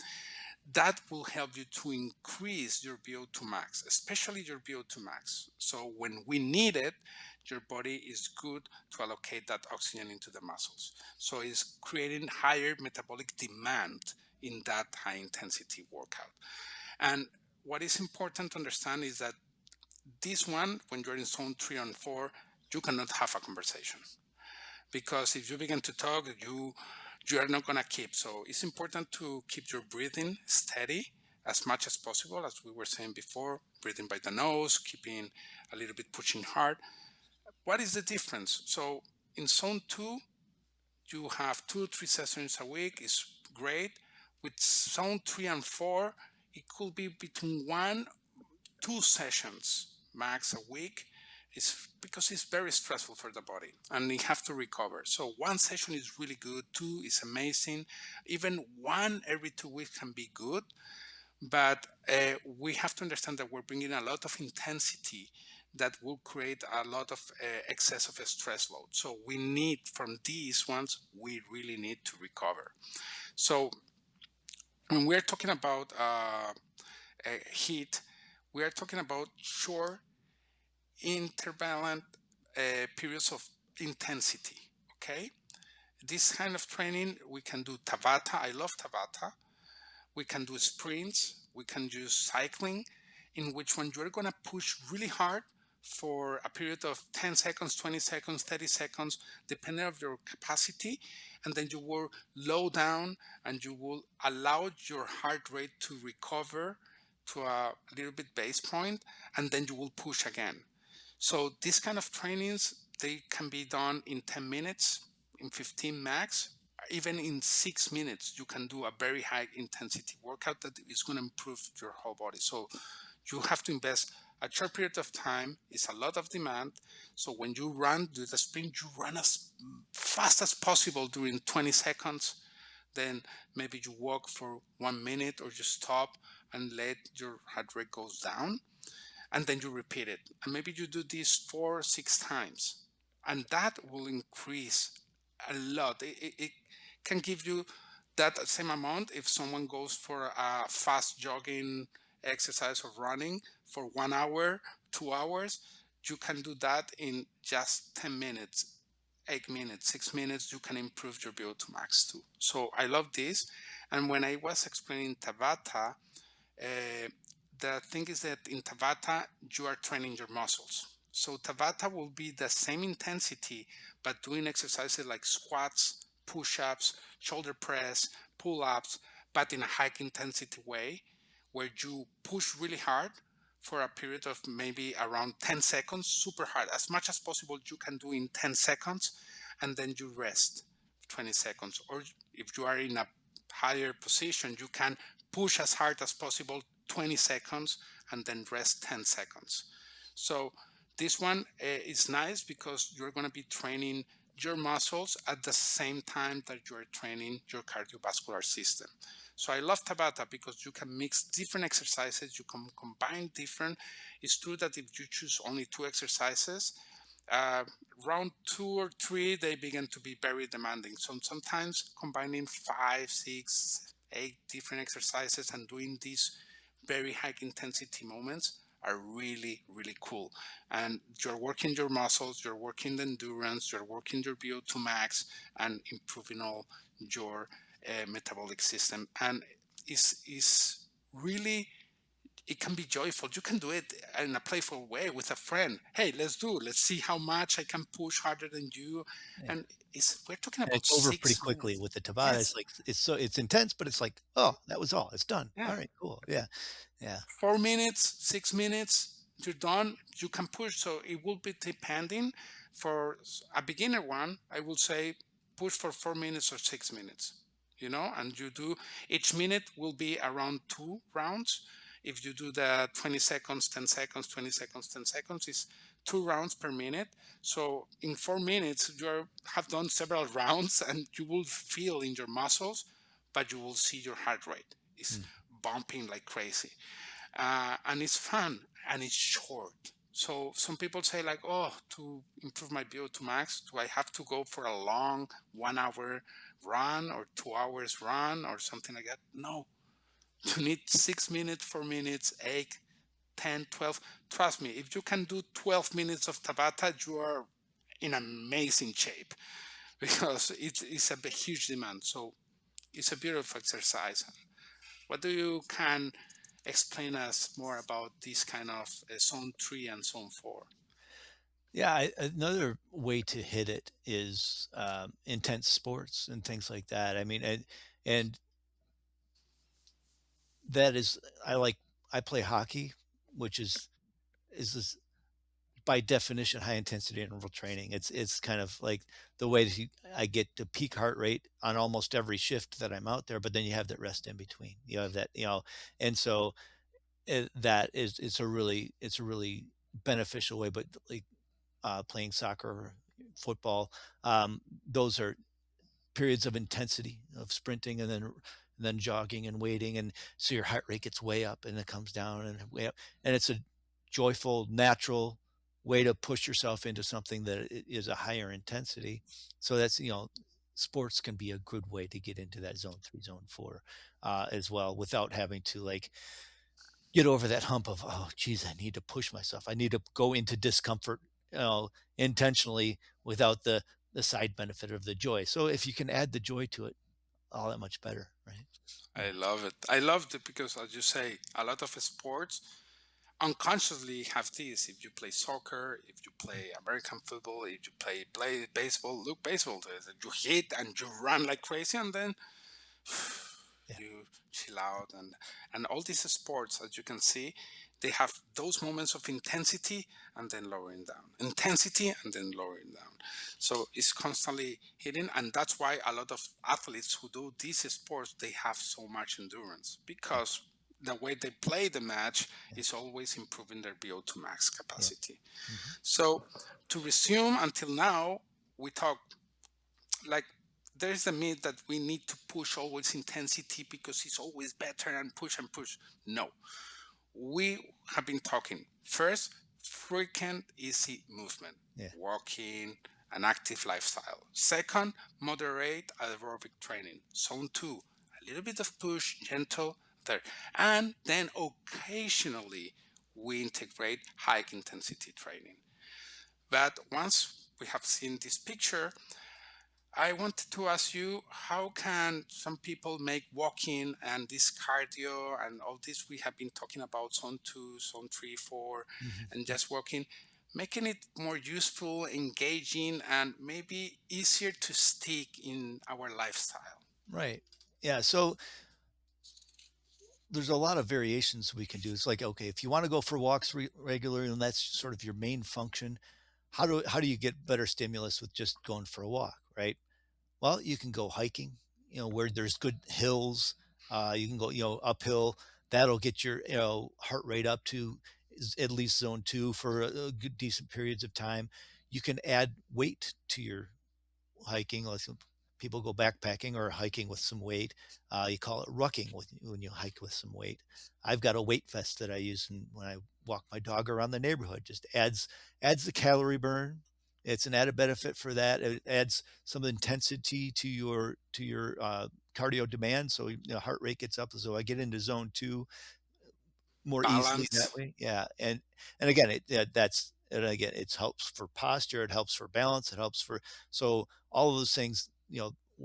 That will help you to increase your VO2 max, especially your VO2 max. So when we need it, your body is good to allocate that oxygen into the muscles. So it's creating higher metabolic demand in that high intensity workout. And what is important to understand is that this one, when you're in zone 3 and 4, you cannot have a conversation. Because if you begin to talk, you are not going to keep. So it's important to keep your breathing steady as much as possible, as we were saying before, breathing by the nose, keeping a little bit pushing hard. What is the difference? So in zone 2, you have 2-3 sessions a week. It's great. With zone 3 and 4, it could be between 1-2 sessions max a week. It's because it's very stressful for the body and you have to recover. So 1 session is really good, 2 is amazing. Even 1 every 2 weeks can be good, but we have to understand that we're bringing a lot of intensity that will create a lot of excess of a stress load. So we need, from these ones, we really need to recover. So when we're talking about HIIT, we are talking about short intervalent periods of intensity. Okay, this kind of training we can do Tabata. I love Tabata. We can do sprints. We can use cycling, in which one you're gonna push really hard for a period of 10 seconds, 20 seconds, 30 seconds, depending on your capacity, and then you will low down and you will allow your heart rate to recover to a little bit base point, and then you will push again. So these kind of trainings, they can be done in 10 minutes, in 15 max, even in 6 minutes. You can do a very high intensity workout that is going to improve your whole body. So you have to invest a short period of time. It's a lot of demand. So when you run, do the sprint, you run as fast as possible during 20 seconds. Then maybe you walk for 1 minute or you stop and let your heart rate goes down, and then you repeat it. And maybe you do this 4 or 6 times, and that will increase a lot. It can give you that same amount if someone goes for a fast jogging exercise or running for 1 hour, 2 hours. You can do that in just 10 minutes, 8 minutes, 6 minutes. You can improve your VO2 max too. So I love this. And when I was explaining Tabata, uh, the thing is that in Tabata, you are training your muscles. So Tabata will be the same intensity, but doing exercises like squats, push-ups, shoulder press, pull-ups, but in a high intensity way, where you push really hard for a period of maybe around 10 seconds, super hard, as much as possible you can do in 10 seconds, and then you rest 20 seconds. Or if you are in a higher position, you can push as hard as possible 20 seconds and then rest 10 seconds. So this one is nice because you're going to be training your muscles at the same time that you're training your cardiovascular system. So I love Tabata because you can mix different exercises, you can combine different. It's true that if you choose only two exercises, uh, round 2 or 3, they begin to be very demanding. So sometimes combining 5, 6, 8 different exercises and doing these very high intensity moments are really, really cool. And you're working your muscles, you're working the endurance, you're working your VO2 max, and improving all your metabolic system. And it's really, it can be joyful. You can do it in a playful way with a friend. Hey, let's see how much I can push harder than you. Yeah. And we're talking And about it's over pretty 6 minutes. quickly with the Tabata. Yes. It's like it's intense, but it's like, oh, that was all. It's done. Yeah. All right, cool. Yeah. Yeah. 4 minutes, 6 minutes, you're done. You can push. So it will be depending. For a beginner one, I will say push for 4 minutes or 6 minutes, and you do, each minute will be around 2 rounds. If you do the 20 seconds, 10 seconds, 20 seconds, 10 seconds, is 2 rounds per minute. So in 4 minutes, you have done several rounds and you will feel in your muscles, but you will see your heart rate is Mm. bumping like crazy. And it's fun and it's short. So some people say like, oh, to improve my VO2 max, do I have to go for a long 1 hour run or 2 hours run or something like that? No, you need 6 minutes, 4 minutes, 8, 10, 12. Trust me, if you can do 12 minutes of Tabata, you are in amazing shape because it's a huge demand. So it's a beautiful exercise. What do you can explain us more about this kind of zone 3 and zone 4? Yeah, another way to hit it is intense sports and things like that. I mean, and that is, I play hockey, which is this, by definition, high intensity interval training. It's kind of like the way that I get to peak heart rate on almost every shift that I'm out there, but then you have that rest in between. You have that, and so that is it's a really beneficial way. But like playing soccer, or football, those are periods of intensity of sprinting and then jogging and waiting, and so your heart rate gets way up and it comes down and way up, and it's a joyful, natural way to push yourself into something that is a higher intensity. So that's, sports can be a good way to get into that zone 3, zone 4, as well, without having to like get over that hump of, oh geez, I need to push myself, I need to go into discomfort, intentionally, without the side benefit of the joy. So if you can add the joy to it, all that much better, right? I love it. I love it because, as you say, a lot of sports unconsciously have this. If you play soccer, if you play American football, if you play baseball, look, baseball, you hit and you run like crazy, and then Yeah. you chill out. And all these sports, as you can see, they have those moments of intensity and then lowering down, intensity and then lowering down. So it's constantly hitting, and that's why a lot of athletes who do these sports, they have so much endurance, Yeah. because the way they play the match Yeah. is always improving their VO2 max Yeah. capacity. Hmm. So to resume, until now we talked like there's the myth that we need to push always intensity because it's always better and push and push. No, we have been talking first, frequent, easy movement, Yeah. walking, an active lifestyle. Second, moderate aerobic training. Zone two, a little bit of push, gentle. Third, and then occasionally we integrate high intensity training. But once we have seen this picture, I wanted to ask you, how can some people make walking and this cardio and all this we have been talking about, zone two, zone three, four, Mhm. and just walking, making it more useful, engaging, and maybe easier to stick in our lifestyle? Right. Yeah. So there's a lot of variations we can do. It's like, okay, if you want to go for walks regularly and that's sort of your main function, how do you get better stimulus with just going for a walk, right? Well, you can go hiking, where there's good hills. You can go, uphill. That'll get your, heart rate up to at least zone two for a good decent periods of time. You can add weight to your hiking. Like some people go backpacking or hiking with some weight. You call it rucking when you hike with some weight. I've got a weight vest that I use when I walk my dog around the neighborhood. Just adds the calorie burn. It's an added benefit for that. It adds some intensity to your cardio demand, so heart rate gets up. So I get into zone two more easily that Balance. way. Yeah, and again, it helps for posture, it helps for balance, it helps for so all of those things.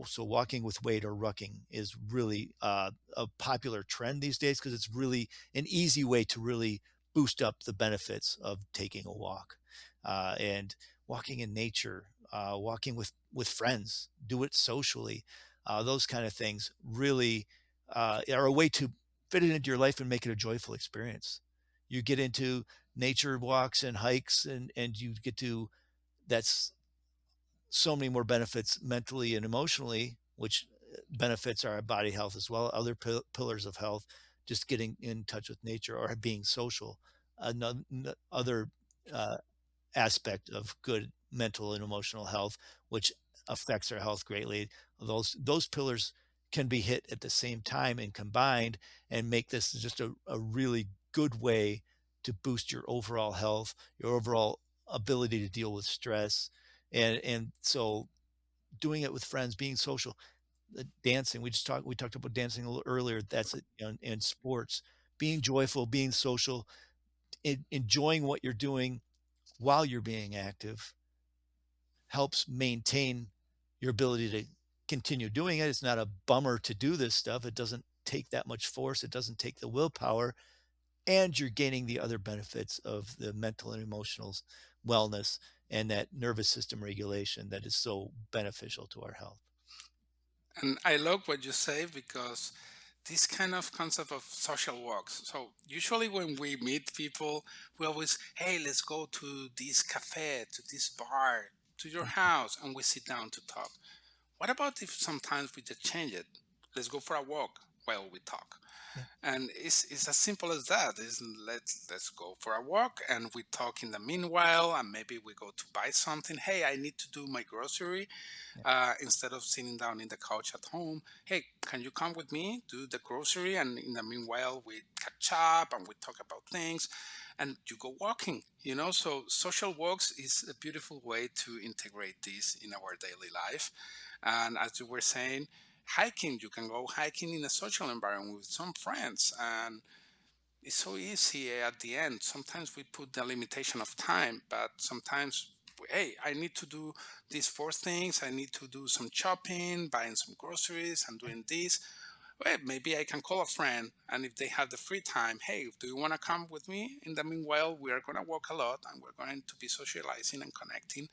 So walking with weight or rucking is really a popular trend these days because it's really an easy way to really boost up the benefits of taking a walk and walking in nature, walking with friends, do it socially. Those kind of things really are a way to fit it into your life and make it a joyful experience. You get into nature walks and hikes and you get to that's so many more benefits mentally and emotionally, which benefits our body health as well. Other pillars of health, just getting in touch with nature or being social. Another other uh, aspect of good mental and emotional health, which affects our health greatly. Those pillars can be hit at the same time and combined and make this just a really good way to boost your overall health, your overall ability to deal with stress. And so doing it with friends, being social, dancing. We talked about dancing a little earlier. That's it, in sports, being joyful, being social, enjoying what you're doing while you're being active helps maintain your ability to continue doing it. It's not a bummer to do this stuff. It doesn't take that much force. It doesn't take the willpower. And you're gaining the other benefits of the mental and emotional wellness and that nervous system regulation that is so beneficial to our health. And I love what you say because this kind of concept of social walks. So usually when we meet people, we always, hey, let's go to this cafe, to this bar, to your house, and we sit down to talk. What about if sometimes we just change it? Let's go for a walk while we talk. Yeah. And it's as simple as that. Is let's go for a walk and we talk in the meanwhile, and maybe we go to buy something. Hey, I need to do my grocery, Yeah. instead of sitting down in the couch at home. Hey, can you come with me, do the grocery? And in the meanwhile, we catch up and we talk about things and you go walking, So social walks is a beautiful way to integrate this in our daily life. And as you were saying, hiking, you can go hiking in a social environment with some friends. And it's so easy at the end. Sometimes we put the limitation of time, but sometimes, hey, I need to do these four things. I need to do some shopping, buying some groceries, and doing this. Well, maybe I can call a friend, and if they have the free time, hey, do you want to come with me? In the meanwhile, we are going to walk a lot, and we're going to be socializing and connecting.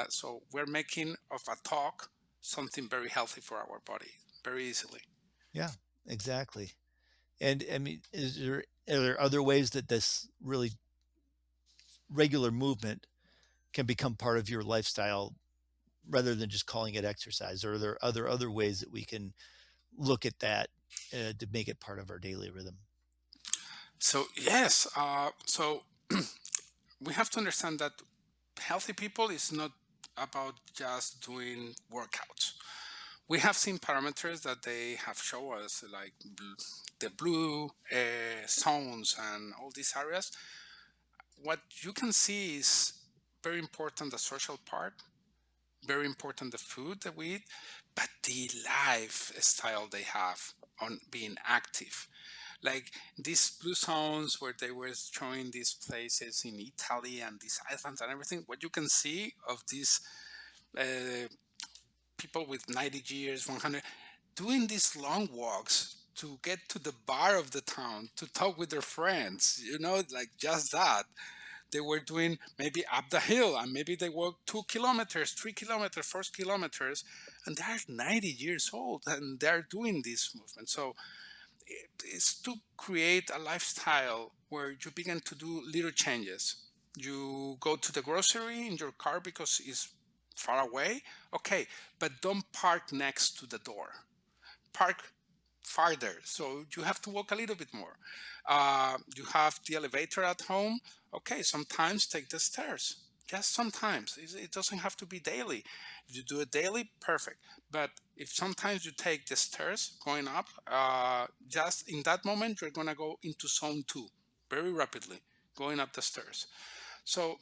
So we're making of a talk something very healthy for our body, very easily. Yeah, exactly. And I mean, are there other ways that this really regular movement can become part of your lifestyle rather than just calling it exercise? Or are there other ways that we can look at that to make it part of our daily rhythm? So yes, so we have to understand that healthy people is not about just doing workouts. We have seen parameters that they have shown us, like the blue zones and all these areas. What you can see is very important the social part, very important the food that we eat, but the lifestyle they have on being active. Like these blue zones where they were showing these places in Italy and these islands and everything, what you can see of these uh, people with 90 years, 100, doing these long walks to get to the bar of the town to talk with their friends, like just that. They were doing maybe up the hill and maybe they walked 2 kilometers, 3 kilometers, 4 kilometers, and they're 90 years old and they're doing this movement. So it's to create a lifestyle where you begin to do little changes. You go to the grocery in your car because it's far away. Okay, but don't park next to the door. Park farther. So you have to walk a little bit more. You have the elevator at home. Okay, sometimes take the stairs. Just sometimes. It doesn't have to be daily. If you do it daily, perfect. But if sometimes you take the stairs going up, just in that moment, you're going to go into zone 2 very rapidly, going up the stairs. So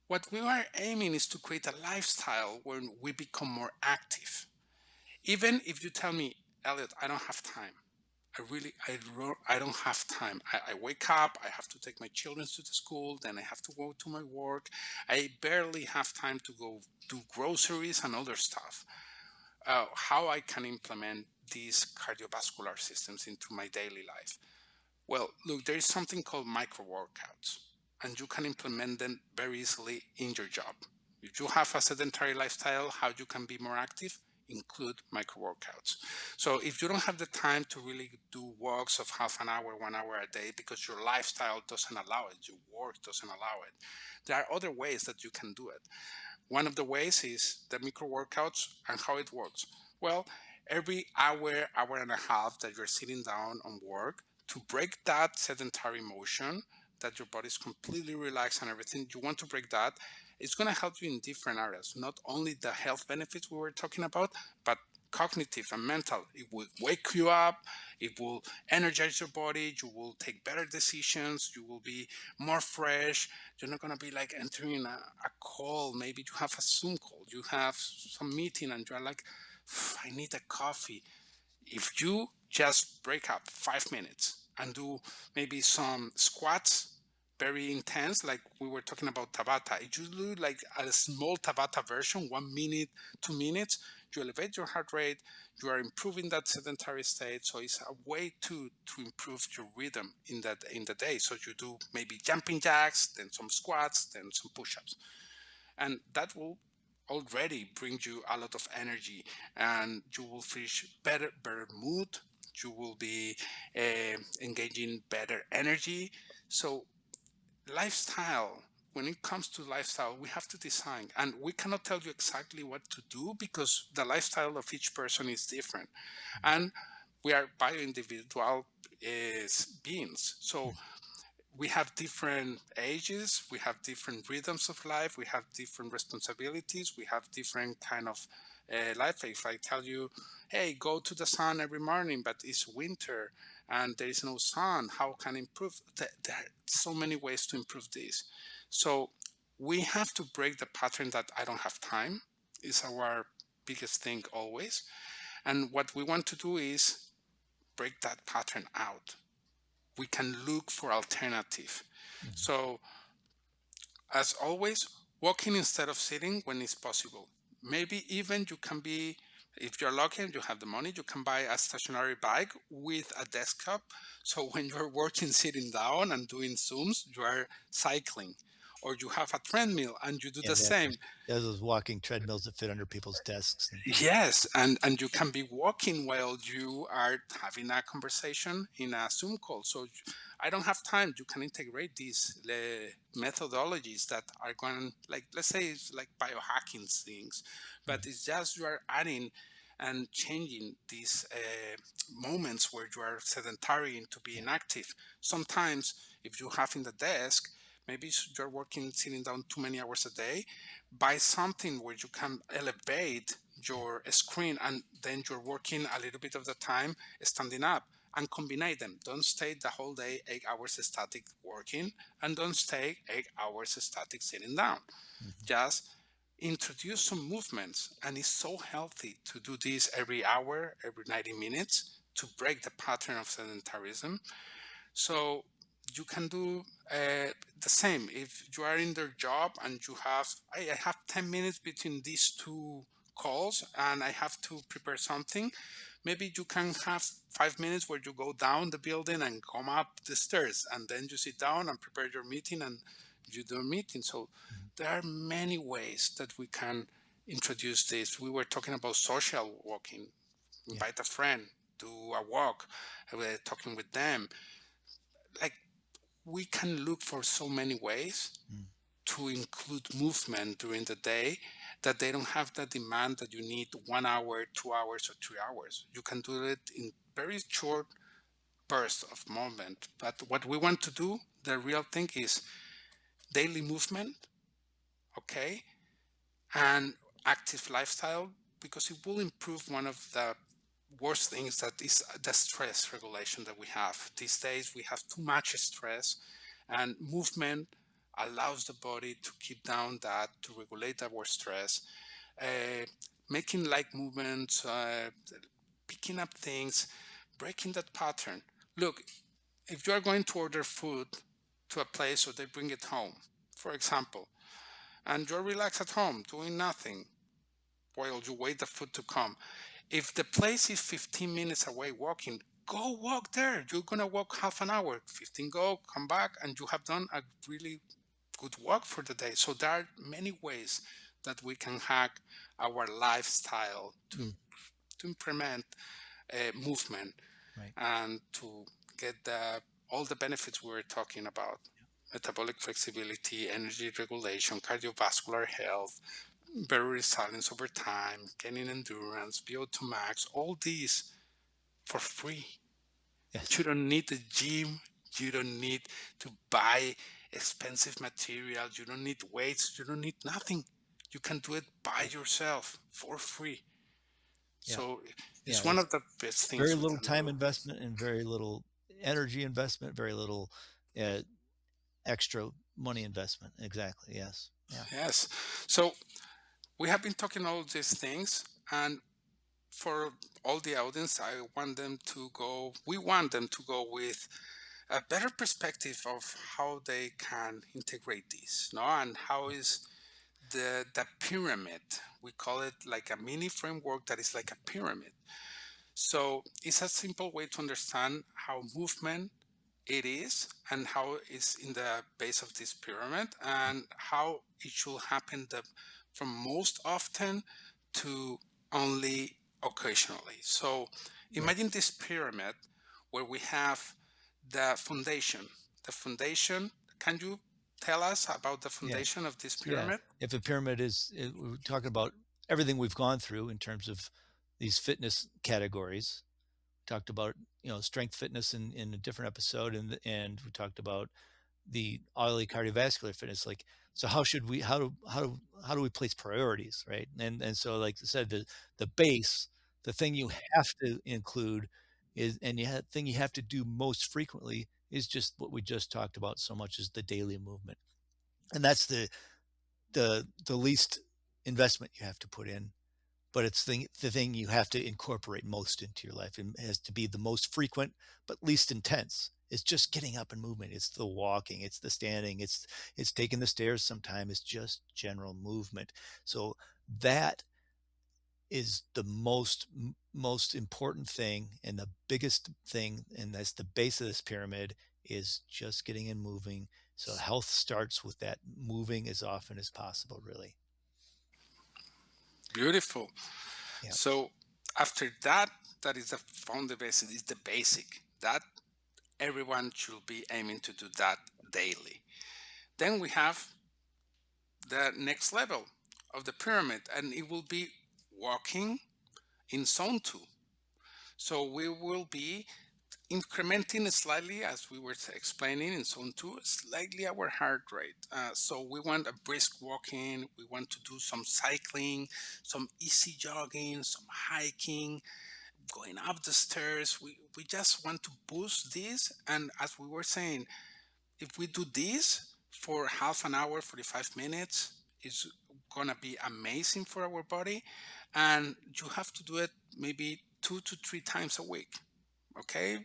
what we are aiming is to create a lifestyle where we become more active. Even if you tell me, Elliot, I don't have time. I don't have time. I wake up, I have to take my children to the school, then I have to go to my work. I barely have time to go do groceries and other stuff. How I can implement these cardiovascular systems into my daily life? Well, look, there is something called micro workouts, and you can implement them very easily in your job. If you have a sedentary lifestyle, how you can be more active? Include micro workouts. So if you don't have the time to really do walks of half an hour, 1 hour a day, because your lifestyle doesn't allow it, your work doesn't allow it, there are other ways that you can do it. One of the ways is the micro workouts and how it works. Well, every hour, hour and a half that you're sitting down on work, to break that sedentary motion, that your body's completely relaxed and everything, you want to break that. It's going to help you in different areas, not only the health benefits we were talking about, but cognitive and mental. It will wake you up, it will energize your body, you will take better decisions, you will be more fresh. You're not going to be like entering a call. Maybe you have a Zoom call, you have some meeting, and you're like, I need a coffee. If you just break up 5 minutes and do maybe some squats, very intense, like we were talking about Tabata. If you do like a small Tabata version, 1 minute, 2 minutes, you elevate your heart rate, you are improving that sedentary state. So it's a way to improve your rhythm in the day. So you do maybe jumping jacks, then some squats, then some push-ups. And that will already bring you a lot of energy, and you will feel better mood. You will be engaging better energy. So lifestyle, when it comes to lifestyle, we have to design, and we cannot tell you exactly what to do because the lifestyle of each person is different, and we are bio-individual beings. So we have different ages, we have different rhythms of life, we have different responsibilities, we have different kind of life. If I tell you, hey, go to the sun every morning, but it's winter and there is no sun, how can I improve? There are so many ways to improve this. So we have to break the pattern that I don't have time is our biggest thing always. And what we want to do is break that pattern out. We can look for alternative. So as always, walking instead of sitting when it's possible. Maybe even you can be, if you're lucky and you have the money, you can buy a stationary bike with a desktop. So when you're working sitting down and doing Zooms, you are cycling. Or you have a treadmill and you do Yeah, the same. there's those walking treadmills that fit under people's desks. Yes, and you can be walking while you are having a conversation in a Zoom call. So I don't have time. You can integrate these methodologies that are going, like, let's say it's like biohacking things, but it's just you are adding and changing these moments where you are sedentary into being active. Sometimes if you have in the desk, maybe you're working sitting down too many hours a day, buy something where you can elevate your screen, and then you're working a little bit of the time standing up, and combine them. Don't stay the whole day 8 hours static working, and don't stay 8 hours static sitting down. Just introduce some movements, and it's so healthy to do this every hour, every 90 minutes to break the pattern of sedentarism. So you can do the same if you are in their job and you have, I have 10 minutes between these two calls and I have to prepare something. Maybe you can have 5 minutes where you go down the building and come up the stairs, and then you sit down and prepare your meeting and you do a meeting. So there are many ways that we can introduce this. We were talking about social walking. Invite a friend, do a walk, talking with them. Like, we can look for so many ways to include movement during the day that they don't have the demand that you need 1 hour, 2 hours, or 3 hours. You can do it in very short bursts of movement. But what we want to do, the real thing is daily movement, okay, and active lifestyle, because it will improve one of the worst things, that is the stress regulation that we have. These days we have too much stress, and movement allows the body to keep down that, to regulate our stress, uh, making light movements, picking up things, breaking that pattern. Look, if you are going to order food to a place so they bring it home, for example, and you're relaxed at home doing nothing while you wait the food to come, if the place is 15 minutes away walking, go walk there. You're going to walk half an hour, 15 go, come back, and you have done a really good walk for the day. So there are many ways that we can hack our lifestyle to implement movement, Right. and to get all the benefits we were talking about: metabolic flexibility, energy regulation, cardiovascular health, better resilience over time, gaining endurance, VO2 max, all these for free. Yes. You don't need a gym. You don't need to buy expensive material. You don't need weights. You don't need nothing. You can do it by yourself for free. Yeah. So Yeah. it's one of the best Very things we little can time do. investment and very little energy investment, very little uh, extra money investment. Exactly. Yes. Yeah. Yes. So we have been talking all these things, and for all the audience, we want them to go with a better perspective of how they can integrate this, no? And how is the pyramid? We call it like a mini framework that is like a pyramid. So it's a simple way to understand how movement it is, and how it's in the base of this pyramid, and how it should happen from most often to only occasionally. So Right. imagine this pyramid where we have the foundation. The foundation, can you tell us about the Yeah. foundation of this Yeah. pyramid? If a pyramid we're talking about everything we've gone through in terms of these fitness categories. Talked about strength fitness in a different episode, and we talked about the oily cardiovascular fitness. Like, so how do we place priorities, right? And so, like I said, the base, the thing you have to include is, and thing you have to do most frequently is just what we just talked about so much, is the daily movement. And that's the least investment you have to put in, but it's the thing you have to incorporate most into your life, and has to be the most frequent but least intense. It's just getting up and movement. It's the walking, it's the standing, it's taking the stairs sometime. It's just general movement. So that is the most important thing, and the biggest thing, and that's the base of this pyramid, is just getting and moving. So health starts with that, moving as often as possible, really. Beautiful. Yeah. So after that, that is the foundation, is the basic. That everyone should be aiming to do that daily. Then we have the next level of the pyramid, and it will be walking in zone 2. So we will be incrementing slightly, as we were explaining in zone two, slightly our heart rate. So we want a brisk walking, we want to do some cycling, some easy jogging, some hiking, going up the stairs. We just want to boost this. And as we were saying, if we do this for half an hour, 45 minutes, it's gonna be amazing for our body. And you have to do it maybe 2 to 3 times a week. Okay,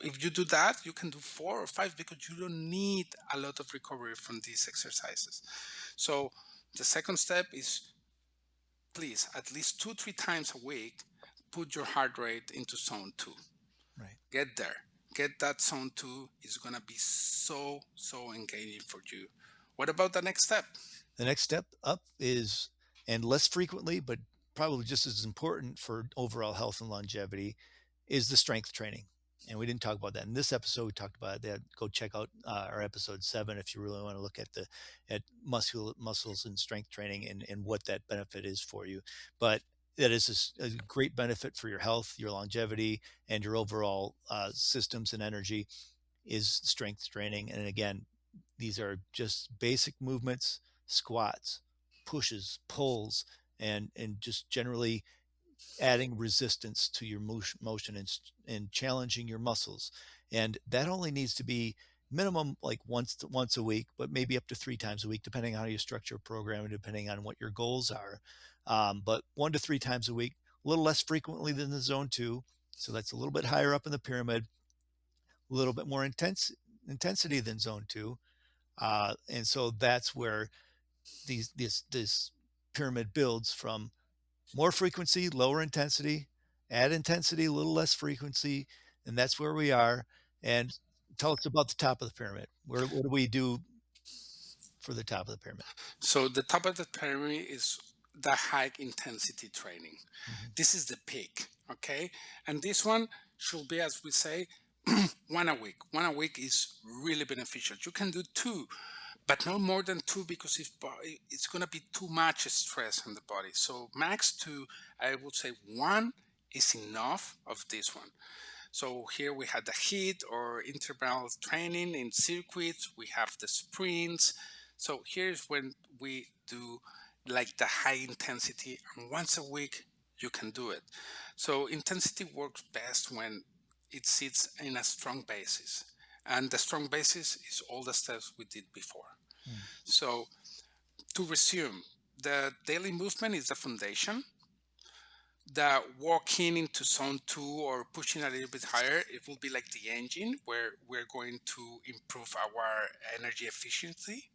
if you do that, you can do 4 or 5 because you don't need a lot of recovery from these exercises. So the second step is, please, at least 2 3 times a week, put your heart rate into zone two. Right. Get there, get that zone two. Is going to be so engaging for you. What about the next step? The next step up is, and less frequently, but probably just as important for overall health and longevity, is the strength training. And we didn't talk about that in this episode. We talked about that. Go check out our episode 7 if you really want to look at muscles and strength training, and what that benefit is for you. But that is a great benefit for your health, your longevity, and your overall systems and energy, is strength training. And again, these are just basic movements: squats, pushes, pulls, and just generally adding resistance to your motion, and challenging your muscles. And that only needs to be minimum like once a week, but maybe up to 3 times a week, depending on how you structure a program and depending on what your goals are. But 1 to 3 times a week, a little less frequently than the zone 2. So that's a little bit higher up in the pyramid, a little bit more intensity than zone 2. And so that's where this pyramid builds from: more frequency, lower intensity; add intensity, a little less frequency, and that's where we are. And tell us about the top of the pyramid. What do we do for the top of the pyramid? So the top of the pyramid is the high intensity training. Mm-hmm. This is the peak, okay? And this one should be, as we say, one a week. One a week is really beneficial. You can do 2, but no more than 2, because it's going to be too much stress on the body. So max 2, I would say 1 is enough of this one. So here we have the HIIT or interval training in circuits. We have the sprints. So here's when we do like the high intensity, and once a week you can do it. So intensity works best when it sits in a strong basis. And the strong basis is all the steps we did before. So to resume, the daily movement is the foundation. The walking into zone 2 or pushing a little bit higher, it will be like the engine where we're going to improve our energy efficiency.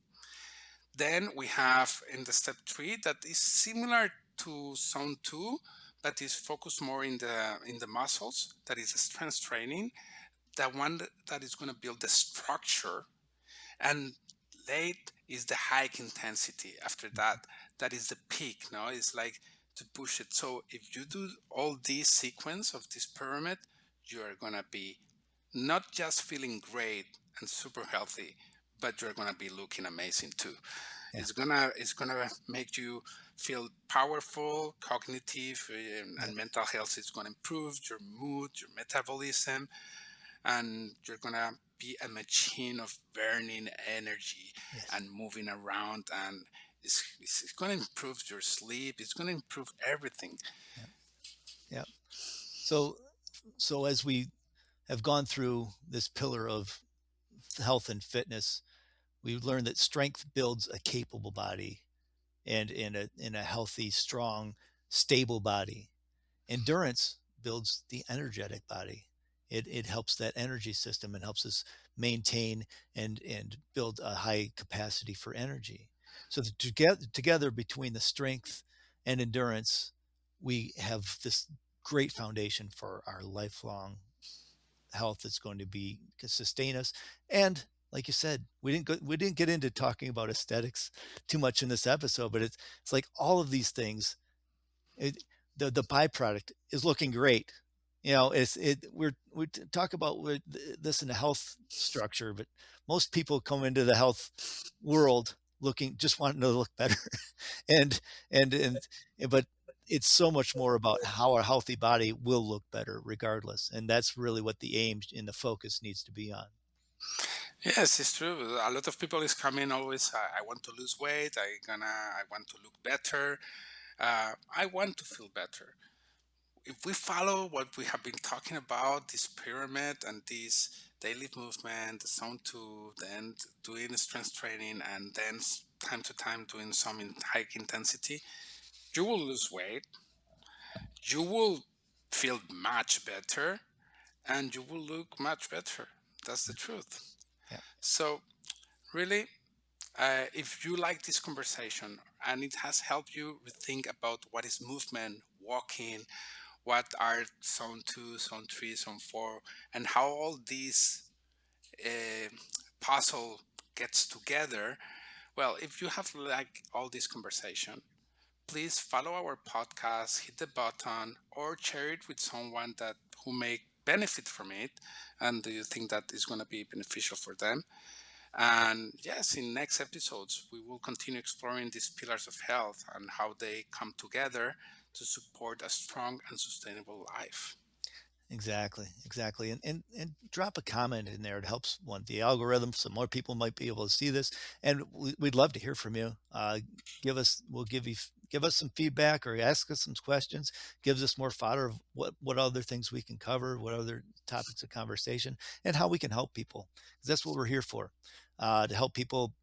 Then we have in the step 3 that is similar to zone 2, but is focused more in the muscles. That is strength training, the one that is going to build the structure. And late is the high intensity. After that, that is the peak. No, it's like to push it. So if you do all these sequence of this pyramid, you are gonna be not just feeling great and super healthy, but you're gonna be looking amazing too. Yeah. It's gonna make you feel powerful, cognitive, and mental health is gonna improve your mood, your metabolism, and you're gonna be a machine of burning energy. Yes. And moving around, and it's going to improve your sleep. It's going to improve everything. Yeah. So as we have gone through this pillar of health and fitness, we've learned that strength builds a capable body, and in a healthy, strong, stable body. Endurance builds the energetic body. It helps that energy system and helps us maintain and build a high capacity for energy. So together between the strength and endurance, we have this great foundation for our lifelong health that's going to sustain us. And like you said, we didn't get into talking about aesthetics too much in this episode, but it's like all of these things, the byproduct is looking great. We talk about this in the health structure, but most people come into the health world just wanting to look better, and but it's so much more about how a healthy body will look better regardless. And that's really what the aim and the focus needs to be on. Yes, it's true. A lot of people is coming always. I want to lose weight. I want to look better. I want to feel better. If we follow what we have been talking about, this pyramid and this daily movement, the zone two, then doing strength training, and then time to time doing some in high intensity, you will lose weight. You will feel much better, and you will look much better. That's the truth. Yeah. So, really, if you like this conversation and it has helped you think about what is movement, walking, what are zone 2, zone 3, zone 4, and how all these uh, puzzle gets together, well, if you have like all this conversation, please follow our podcast, hit the button, or share it with someone that who may benefit from it, and do you think that is going to be beneficial for them. And yes, in next episodes, we will continue exploring these pillars of health and how they come together to support a strong and sustainable life. Exactly. And drop a comment in there. It helps the algorithm, so more people might be able to see this. And we'd love to hear from you. We'll give us some feedback or ask us some questions. Gives us more fodder of what other things we can cover, what other topics of conversation, and how we can help people. Because that's what we're here for, to help people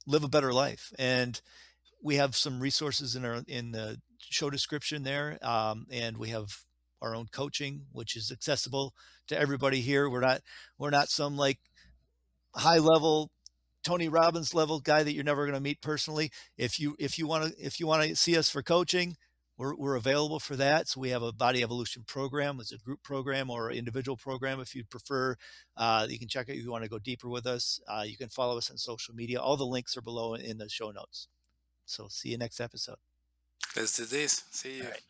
live a better life. And we have some resources in the show description there, and we have our own coaching, which is accessible to everybody here. We're not some like high level Tony Robbins level guy that you're never going to meet personally. If you want to see us for coaching, we're available for that. So we have a body evolution program. It's a group program or individual program if you prefer. You can check it if you want to go deeper with us. You can follow us on social media. All the links are below in the show notes. So see you next episode. Let's do this. See All you. right.